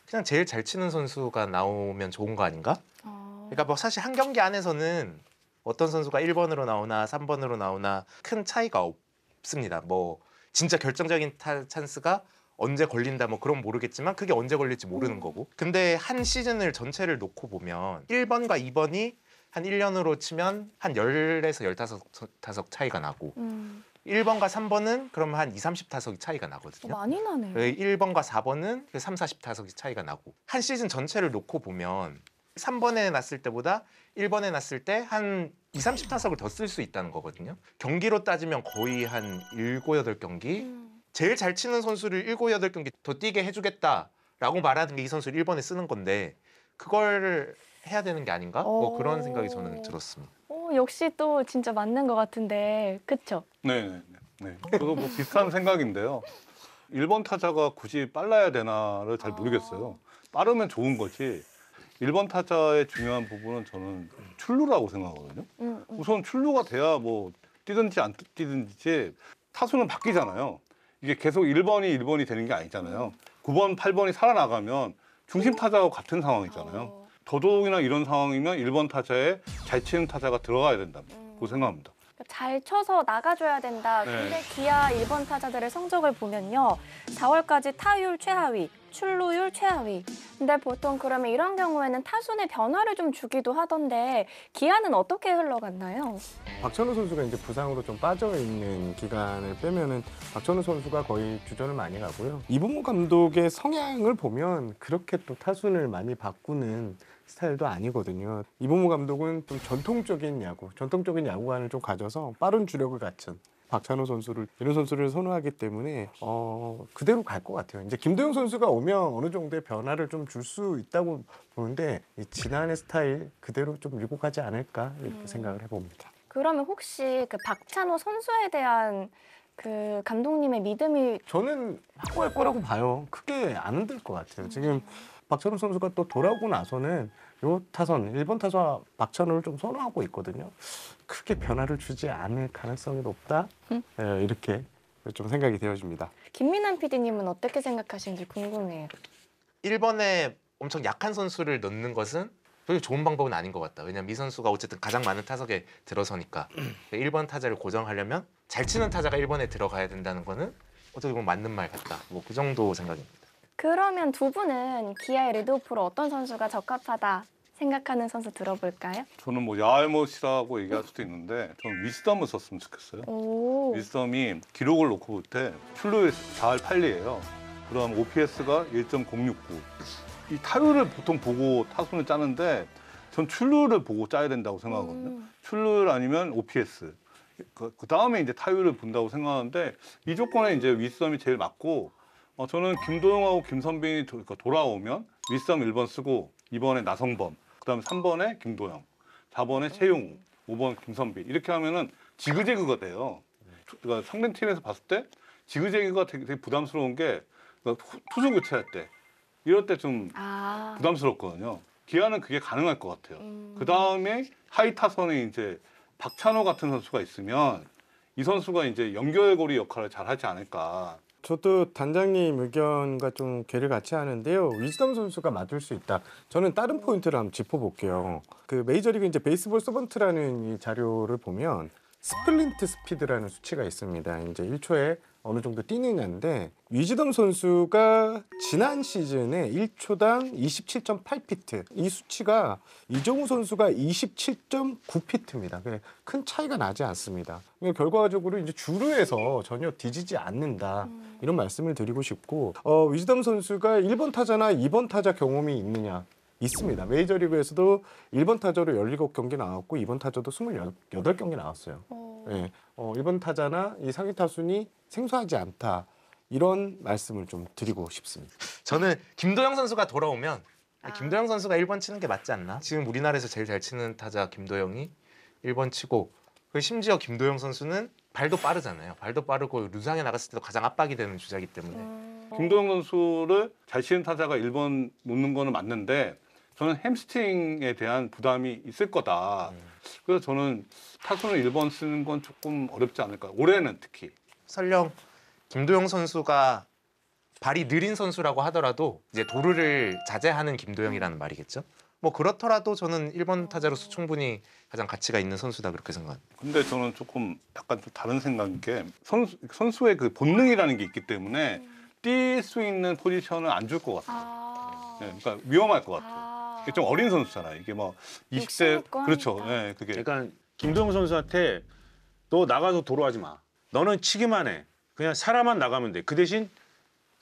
그냥 제일 잘 치는 선수가 나오면 좋은 거 아닌가? 그러니까 뭐 사실 한 경기 안에서는 어떤 선수가 1번으로 나오나 3번으로 나오나 큰 차이가 없습니다. 뭐 진짜 결정적인 찬스가 언제 걸린다 뭐 그런 모르겠지만 그게 언제 걸릴지 모르는 거고. 근데 한 시즌을 전체를 놓고 보면 1번과 2번이 한 1년으로 치면 한 10에서 15타석 차이가 나고 1번과 3번은 그러면 한 20, 30타석이 차이가 나거든요.
많이 나네요.
1번과 4번은 3, 40타석이 차이가 나고 한 시즌 전체를 놓고 보면 3번에 났을 때보다 1번에 났을 때 한 2, 30타석을 더 쓸 수 있다는 거거든요. 경기로 따지면 거의 한 7, 8경기? 제일 잘 치는 선수를 7, 8경기 더 뛰게 해주겠다라고 말하는 게 이 선수를 1번에 쓰는 건데 그걸 해야 되는 게 아닌가? 뭐 그런 생각이 저는 들었습니다.
역시 또 진짜 맞는 것 같은데 그쵸?
네. 저도 뭐 비슷한 생각인데요. 1번 타자가 굳이 빨라야 되나를 잘 모르겠어요. 빠르면 좋은 거지. 1번 타자의 중요한 부분은 저는 출루라고 생각하거든요. 우선 출루가 돼야 뭐 뛰든지 안 뛰든지 타수는 바뀌잖아요. 이게 계속 1번이 되는 게 아니잖아요. 9번, 8번이 살아나가면 중심 타자와 같은 상황이잖아요. 더더욱이나 이런 상황이면 1번 타자에 잘 치는 타자가 들어가야 된다고 생각합니다.
잘 쳐서 나가줘야 된다. 근데
네.
기아 1번 타자들의 성적을 보면요. 4월까지 타율 최하위, 출루율 최하위. 근데 보통 그러면 이런 경우에는 타순에 변화를 좀 주기도 하던데 기아는 어떻게 흘러갔나요?
박찬호 선수가 이제 부상으로 좀 빠져 있는 기간을 빼면은 박찬호 선수가 거의 주전을 많이 가고요. 이봉호 감독의 성향을 보면 그렇게 또 타순을 많이 바꾸는 스타일도 아니거든요. 이봉호 감독은 좀 전통적인 야구관을 좀 가져서 빠른 주력을 갖춘 박찬호 이런 선수를 선호하기 때문에 그대로 갈 것 같아요. 이제 김도영 선수가 오면 어느 정도의 변화를 좀 줄 수 있다고 보는데 이 지난해 스타일 그대로 좀 밀고 가지 않을까 이렇게 생각을 해봅니다.
그러면 혹시 그 박찬호 선수에 대한 그 감독님의 믿음이
저는 확고할 거라고 봐요. 크게 안 흔들 것 같아요. 지금 박찬호 선수가 또 돌아오고 나서는 요 타선 1번 타자 박찬호를 좀 선호하고 있거든요. 크게 변화를 주지 않을 가능성이 높다. 이렇게 좀 생각이 되어집니다.
김민환 PD님은 어떻게 생각하시는지 궁금해요.
1번에 엄청 약한 선수를 넣는 것은 되게 좋은 방법은 아닌 것 같다. 왜냐면 이 선수가 어쨌든 가장 많은 타석에 들어서니까 1번 타자를 고정하려면 잘 치는 타자가 1번에 들어가야 된다는 거는 어떻게 보면 맞는 말 같다. 뭐 그 정도 생각입니다.
그러면 두 분은 기아의 리드오프로 어떤 선수가 적합하다 생각하는 선수 들어볼까요?
저는 뭐 야알못이라고 얘기할 수도 있는데 저는 위스덤을 썼으면 좋겠어요.
오.
위스덤이 기록을 놓고 볼 때 출루율 4할 8리예요. 그럼 OPS가 1.069. 이 타율을 보통 보고 타순을 짜는데 전 출루를 보고 짜야 된다고 생각하거든요. 출루율 아니면 OPS. 그 다음에 이제 타율을 본다고 생각하는데 이 조건에 이제 위스덤이 제일 맞고 저는 김도영하고 김선빈이 돌아오면 위스덤 1번 쓰고 2번에 나성범, 그다음에 3번에 김도영, 4번에 최용우, 5번 김선빈 이렇게 하면은 지그재그가 돼요. 그러니까 상대 팀에서 봤을 때 지그재그가 되게 부담스러운 게 투수 교체할 때 이럴 때 좀 부담스럽거든요. 기아는 그게 가능할 것 같아요. 그 다음에 하이 타선에 이제 박찬호 같은 선수가 있으면 이 선수가 이제 연결고리 역할을 잘 하지 않을까.
저도 단장님 의견과 좀 궤를 같이 하는데요. 위즈덤 선수가 맞을 수 있다. 저는 다른 포인트를 한번 짚어볼게요. 그 메이저리그 이제 베이스볼 서번트라는 이 자료를 보면 스플린트 스피드라는 수치가 있습니다. 이제 1초에 어느 정도 뛰느냐인데 위즈덤 선수가 지난 시즌에 1초당 27.8피트 이 수치가 이정우 선수가 27.9피트입니다. 큰 차이가 나지 않습니다. 결과적으로 이제 주루에서 전혀 뒤지지 않는다 이런 말씀을 드리고 싶고 위즈덤 선수가 1번 타자나 2번 타자 경험이 있느냐? 있습니다. 메이저리그에서도 1번 타자로 17경기 나왔고 2번 타자도 28경기 나왔어요. 네. 1번 타자나 이 상위 타순이 생소하지 않다. 이런 말씀을 좀 드리고 싶습니다.
저는 김도영 선수가 돌아오면 김도영 선수가 1번 치는 게 맞지 않나? 지금 우리나라에서 제일 잘 치는 타자 김도영이 1번 치고 심지어 김도영 선수는 발도 빠르잖아요. 발도 빠르고 루상에 나갔을 때도 가장 압박이 되는 주자이기 때문에
김도영 선수를 잘 치는 타자가 1번 놓는 거는 맞는데 저는 햄스트링에 대한 부담이 있을 거다. 그래서 저는 타순을 1번 쓰는 건 조금 어렵지 않을까. 올해는 특히.
설령 김도영 선수가 발이 느린 선수라고 하더라도 이제 도루를 자제하는 김도영이라는 말이겠죠. 뭐 그렇더라도 저는 1번 타자로서 충분히 가장 가치가 있는 선수다 그렇게 생각합니다.
근데 저는 조금 약간 좀 다른 생각인 게 선수의 그 본능이라는 게 있기 때문에 뛸 수 있는 포지션을 안 줄 것 같아요. 네, 그러니까 위험할 것 같아요. 이게 좀 어린 선수잖아요. 이게 뭐 20대 그렇죠. 네, 그게
그러니까 김도영 선수한테 너 나가서 도로하지 마. 너는 치기만 해. 그냥 살아만 나가면 돼. 그 대신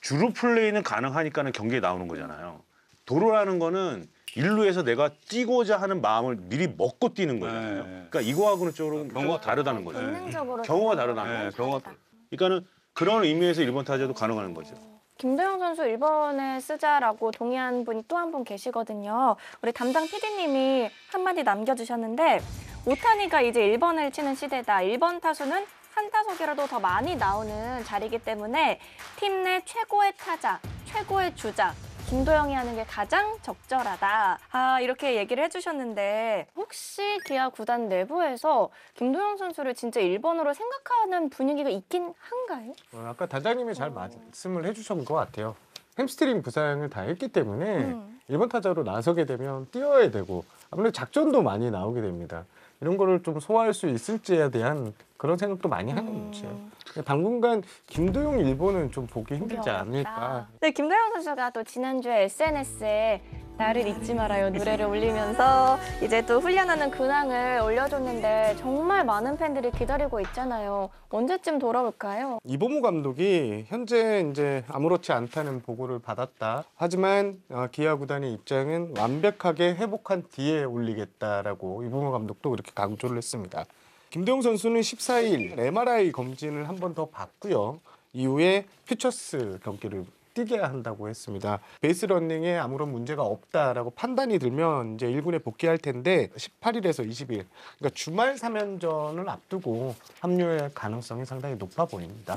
주루 플레이는 가능하니까는 경기에 나오는 거잖아요. 도로라는 거는 일루에서 내가 뛰고자 하는 마음을 미리 먹고 뛰는 거잖아요.
네.
그러니까 이거하고는 좀
경우가
다르다는 거죠.
본능적으로
경우가 다르다는
네,
거죠.
경우가
그러니까는 그런 의미에서 1번 타자도 가능한 거죠.
김도영 선수 1번에 쓰자라고 동의한 분이 또 한 분 계시거든요. 우리 담당 PD님이 한마디 남겨주셨는데 오타니가 이제 1번을 치는 시대다. 1번 타수는 한 타석이라도 더 많이 나오는 자리이기 때문에 팀 내 최고의 타자, 최고의 주자 김도영이 하는 게 가장 적절하다. 이렇게 얘기를 해주셨는데 혹시 기아 구단 내부에서 김도영 선수를 진짜 1번으로 생각하는 분위기가 있긴 한가요?
아까 단장님이 잘 말씀을 해주신 것 같아요. 햄스트링 부상을 다 했기 때문에 1번 타자로 나서게 되면 뛰어야 되고 아무래도 작전도 많이 나오게 됩니다. 이런 거를 좀 소화할 수 있을지에 대한 그런 생각도 많이 하는 거죠. 당분간 김도영 1번은 좀 보기 힘들지 않을까.
네, 김도영 선수가 또 지난주에 SNS에 나를 잊지 말아요 노래를 올리면서 이제 또 훈련하는 근황을 올려줬는데 정말 많은 팬들이 기다리고 있잖아요. 언제쯤 돌아올까요?
이범호 감독이 현재 이제 아무렇지 않다는 보고를 받았다. 하지만 기아 구단의 입장은 완벽하게 회복한 뒤에 올리겠다라고 이범호 감독도 그렇게 강조를 했습니다. 김도영 선수는 14일 MRI 검진을 한 번 더 받고요. 이후에 퓨처스 경기를 뛰게 한다고 했습니다. 베이스 러닝에 아무런 문제가 없다라고 판단이 들면 이제 1군에 복귀할 텐데 18일에서 20일, 그러니까 주말 3연전을 앞두고 합류할 가능성이 상당히 높아 보입니다.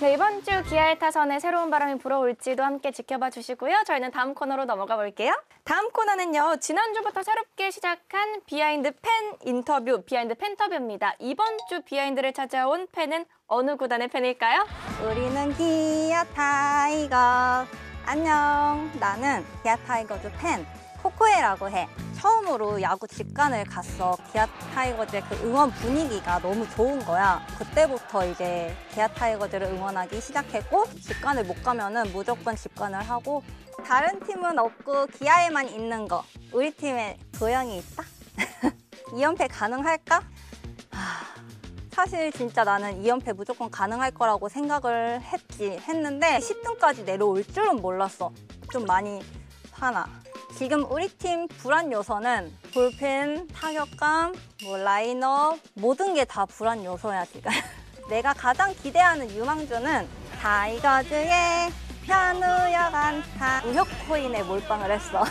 네, 이번 주 기아의 타선에 새로운 바람이 불어올지도 함께 지켜봐 주시고요. 저희는 다음 코너로 넘어가 볼게요. 다음 코너는요. 지난주부터 새롭게 시작한 비하인드 팬 인터뷰, 비하인드 팬터뷰입니다. 이번 주 비하인드를 찾아온 팬은 어느 구단의 팬일까요?
우리는 기아 타이거. 안녕. 나는 기아 타이거즈 팬 코코에라고 해. 처음으로 야구 직관을 갔어. 기아 타이거즈의 그 응원 분위기가 너무 좋은 거야. 그때부터 이제 기아 타이거즈를 응원하기 시작했고 직관을 못 가면은 무조건 직관을 하고 다른 팀은 없고 기아에만 있는 거. 우리 팀에 도영이 있다? 2연패 가능할까? 사실 진짜 나는 2연패 무조건 가능할 거라고 생각을 했는데 10등까지 내려올 줄은 몰랐어. 좀 많이 화나. 지금 우리 팀 불안 요소는 불펜, 타격감, 뭐 라인업 모든 게 다 불안 요소야 지금. 내가 가장 기대하는 유망주는 타이거즈의 현우역 안타. 우혁코인에 몰빵을 했어.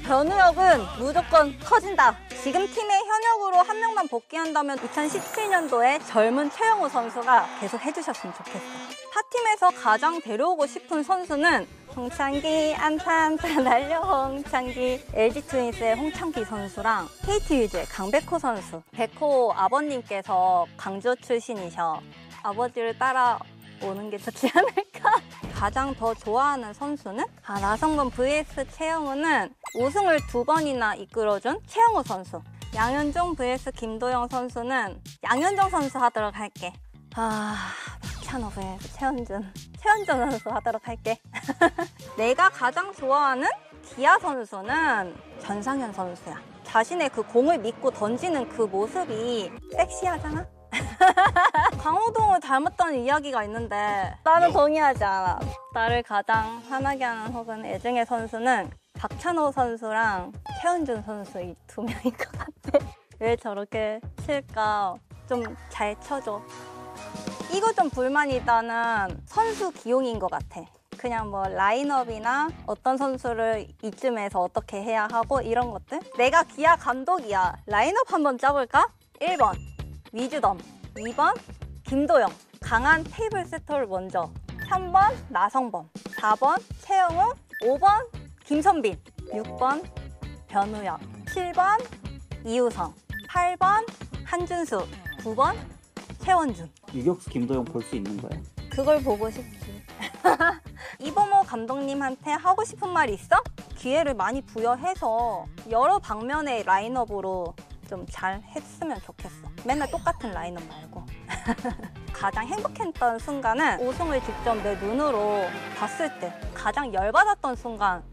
현우역은 무조건 터진다. 지금 팀에 현역으로 한 명만 복귀한다면 2017년도에 젊은 최영우 선수가 계속 해주셨으면 좋겠어. 타팀에서 가장 데려오고 싶은 선수는 홍창기 안타 날려 홍창기. LG 트윈스의 홍창기 선수랑 KT 위즈의 강백호 선수. 백호 아버님께서 광주 출신이셔. 아버지를 따라오는 게 좋지 않을까? 가장 더 좋아하는 선수는 나성범 vs 최영우는 우승을 2번이나 이끌어준 최영우 선수. 양현종 vs 김도영 선수는 양현종 선수 하도록 할게. 박찬호 vs 최현준 선수 하도록 할게. 내가 가장 좋아하는 기아 선수는 전상현 선수야. 자신의 그 공을 믿고 던지는 그 모습이 섹시하잖아? 강호동을 닮았다는 이야기가 있는데 나는 동의하지 않아. 나를 가장 화나게 하는 혹은 애증의 선수는 박찬호 선수랑 최은준 선수 이 2명인 것 같아. 왜 저렇게 칠까? 좀 잘 쳐줘. 이거 좀 불만이다는 선수 기용인 것 같아. 그냥 뭐 라인업이나 어떤 선수를 이쯤에서 어떻게 해야 하고 이런 것들. 내가 기아 감독이야. 라인업 한번 짜볼까? 1번 위즈덤, 2번 김도영. 강한 테이블 세터를 먼저. 3번 나성범, 4번 최영우, 5번 김선빈, 6번 변우혁, 7번 이우성, 8번 한준수, 9번 최원준.
유격수 김도영 볼 수 있는 거야?
그걸 보고 싶지. 이범호 감독님한테 하고 싶은 말이 있어? 기회를 많이 부여해서 여러 방면의 라인업으로 좀 잘 했으면 좋겠어. 맨날 똑같은 라인업 말고. 가장 행복했던 순간은 우승을 직접 내 눈으로 봤을 때 가장 열받았던 순간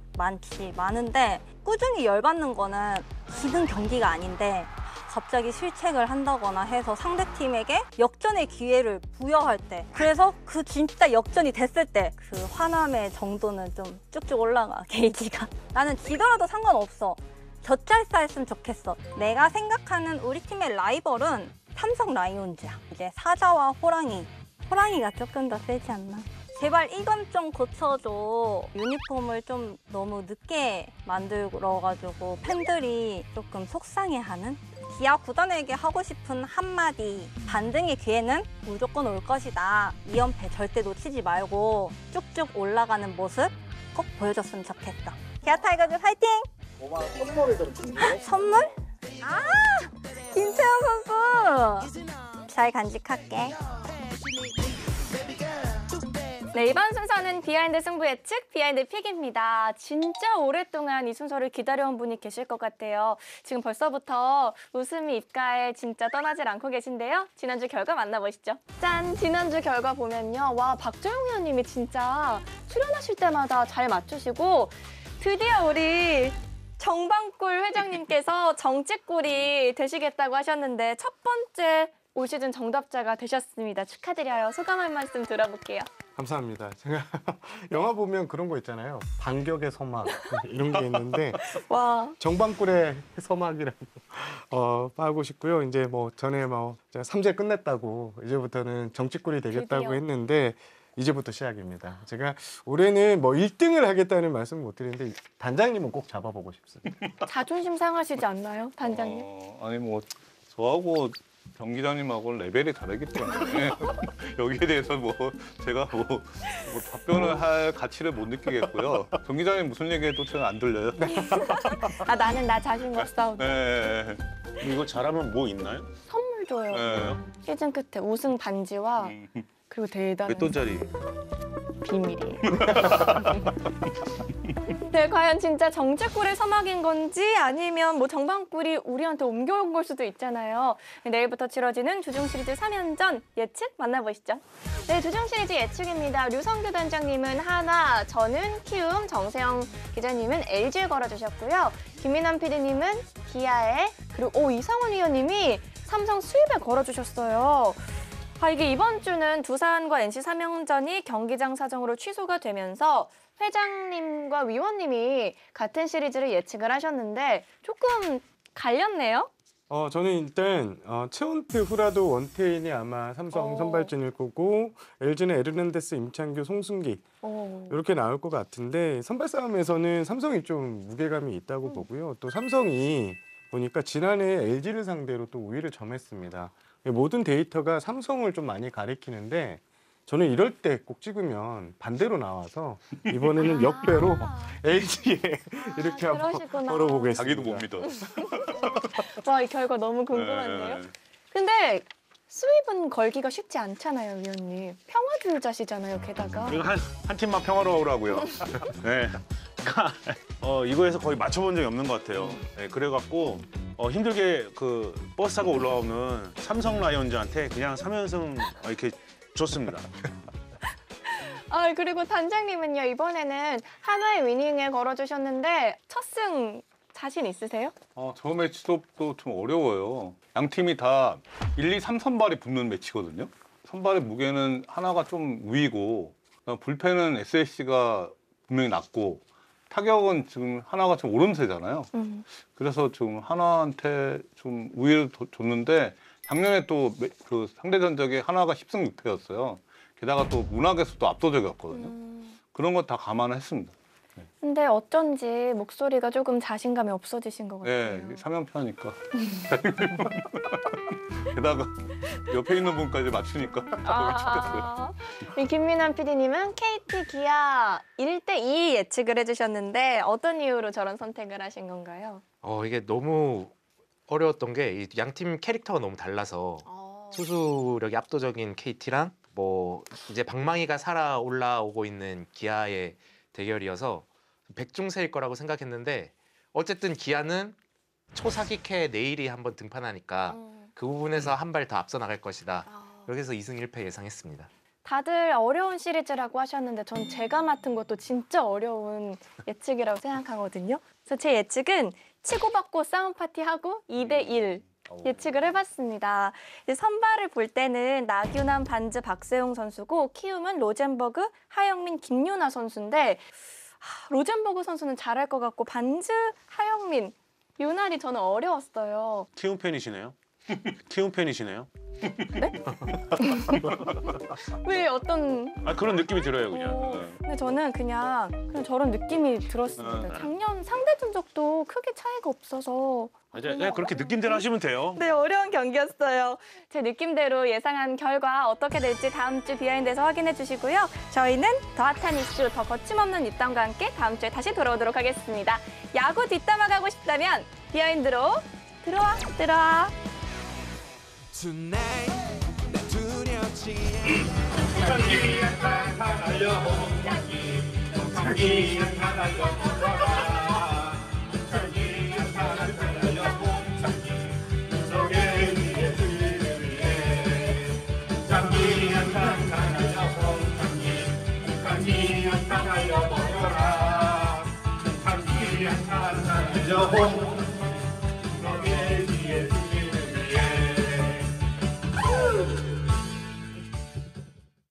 많은데 꾸준히 열받는 거는 지는 경기가 아닌데 갑자기 실책을 한다거나 해서 상대팀에게 역전의 기회를 부여할 때, 그래서 그 진짜 역전이 됐을 때 그 화남의 정도는 좀 쭉쭉 올라가, 게이지가. 나는 지더라도 상관없어. 젖잘싸했으면 좋겠어. 내가 생각하는 우리 팀의 라이벌은 삼성 라이온즈야. 이제 사자와 호랑이가 조금 더 세지 않나? 제발 이건 좀 고쳐줘. 유니폼을 좀 너무 늦게 만들어가지고 팬들이 조금 속상해하는? 기아 구단에게 하고 싶은 한마디. 반등의 기회는 무조건 올 것이다. 2연패 절대 놓치지 말고 쭉쭉 올라가는 모습 꼭 보여줬으면 좋겠다. 기아 타이거즈 파이팅!
5만 원 선물을 좀 준비해.
선물? 김태형 선수! 잘 간직할게.
네, 이번 순서는 비하인드 승부 예측, 비하인드 픽입니다. 진짜 오랫동안 이 순서를 기다려온 분이 계실 것 같아요. 지금 벌써부터 웃음이 입가에 진짜 떠나질 않고 계신데요. 지난주 결과 만나보시죠. 짠! 지난주 결과 보면요. 와, 박재용 의원님이 진짜 출연하실 때마다 잘 맞추시고 드디어 우리 정방꿀 회장님께서 정치꿀이 되시겠다고 하셨는데 첫 번째 올 시즌 정답자가 되셨습니다. 축하드려요. 소감 한 말씀 들어볼게요.
감사합니다. 제가 영화 보면 그런 거 있잖아요. 반격의 서막 이런 게 있는데
와.
정방꿀의 서막이라고 하고 싶고요. 이제 뭐 전에 뭐 3제 끝냈다고 이제부터는 정치꿀이 되겠다고
드디어.
했는데 이제부터 시작입니다. 제가 올해는 뭐 1등을 하겠다는 말씀 못 드리는데 단장님은 꼭 잡아보고 싶습니다.
자존심 상하시지 않나요, 단장님?
아니 뭐 저하고 정 기자님하고 레벨이 다르기 때문에 여기에 대해서 뭐 제가 뭐 답변을 할 가치를 못 느끼겠고요. 정 기자님 무슨 얘기해도 저는 안 들려요.
나는 나 자신 없어.
네.
이거 잘하면 뭐 있나요?
선물 줘요.
네.
시즌 끝에 우승 반지와 그리고 대단한
몇 돈짜리?
비밀이에요. 네, 과연 진짜 정치꿀의 서막인 건지 아니면 뭐 정방꿀이 우리한테 옮겨온 걸 수도 있잖아요. 내일부터 치러지는 주중 시리즈 3연전 예측 만나보시죠. 네, 주중 시리즈 예측입니다. 류성규 단장님은 하나, 저는 키움, 정세영 기자님은 LG를 걸어주셨고요. 김민환 PD님은 기아에, 그리고 이상훈 위원님이 삼성 수입에 걸어주셨어요. 이게 이번 주는 두산과 NC 3연전이 경기장 사정으로 취소가 되면서 회장님과 위원님이 같은 시리즈를 예측을 하셨는데 조금 갈렸네요.
저는 일단 최원태, 후라도, 원태인이 아마 삼성 선발진일 거고 LG는 에르난데스, 임창규, 송승기 이렇게 나올 것 같은데 선발 싸움에서는 삼성이 좀 무게감이 있다고 보고요. 또 삼성이 보니까 지난해 LG를 상대로 또 우위를 점했습니다. 모든 데이터가 삼성을 좀 많이 가리키는데 저는 이럴 때 꼭 찍으면 반대로 나와서 이번에는 역배로 LG에 이렇게 한번
그러시구나.
걸어보겠습니다.
자기도 못 믿어.
와, 이 결과 너무 궁금한데요.
네.
근데 수입은 걸기가 쉽지 않잖아요, 위원님. 평화주의자시잖아요, 게다가.
이거 한 팀만 평화로우라고요. 네. 그러니까 이거에서 거의 맞춰본 적이 없는 것 같아요. 네, 그래갖고 힘들게 그 버스 타고 올라오는 삼성 라이온즈한테 그냥 3연승 이렇게 줬습니다.
아, 그리고 단장님은요, 이번에는 한화의 위닝에 걸어주셨는데 첫 승 자신 있으세요?
저 매치도 또 좀 어려워요. 양 팀이 다 1, 2, 3 선발이 붙는 매치거든요. 선발의 무게는 하나가 좀 우위고 불펜은 SSC가 분명히 낮고 타격은 지금 하나가 좀 오름세잖아요. 그래서 좀 하나한테 좀 우위를 줬는데 작년에 또 그 상대 전적에 하나가 10승 6패였어요. 게다가 또 문학에서도 압도적이었거든요. 그런 거 다 감안했습니다.
근데 어쩐지 목소리가 조금 자신감이 없어지신 것
네,
같아요.
3연패하니까. 게다가 옆에 있는 분까지 맞추니까
아, 이 김민환 PD님은 KT 기아 1대2 예측을 해주셨는데 어떤 이유로 저런 선택을 하신 건가요?
이게 너무 어려웠던 게 양 팀 캐릭터가 너무 달라서 투수력이 압도적인 KT랑 뭐 이제 방망이가 살아 올라오고 있는 기아의 대결이어서 백중세일 거라고 생각했는데 어쨌든 기아는 초사기캐 내일이 한번 등판하니까 그 부분에서 한 발 더 앞서 나갈 것이다. 그렇게 해서 2승 1패 예상했습니다.
다들 어려운 시리즈라고 하셨는데 전 제가 맡은 것도 진짜 어려운 예측이라고 생각하거든요. 그래서 제 예측은 치고받고 싸움 파티하고 2대1 예측을 해봤습니다. 이제 선발을 볼 때는 나균환, 반즈, 박세웅 선수고 키움은 로젠버그, 하영민, 김유나 선수인데 로젠버그 선수는 잘할 것 같고 반즈, 하영민, 유날이 저는 어려웠어요.
키움 팬이시네요? 키움 팬이시네요?
왜 어떤...
그런 느낌이 들어요, 그냥.
근데 저는 그냥 저런 느낌이 들었습니다. 작년 상대 전적도 크게 차이가 없어서
네, 그렇게 느낌대로 하시면 돼요.
네, 어려운 경기였어요. 제 느낌대로 예상한 결과 어떻게 될지 다음 주 비하인드에서 확인해 주시고요. 저희는 더 핫한 이슈, 더 거침없는 입담과 함께 다음 주에 다시 돌아오도록 하겠습니다. 야구 뒷담화 가고 싶다면 비하인드로 들어와.
저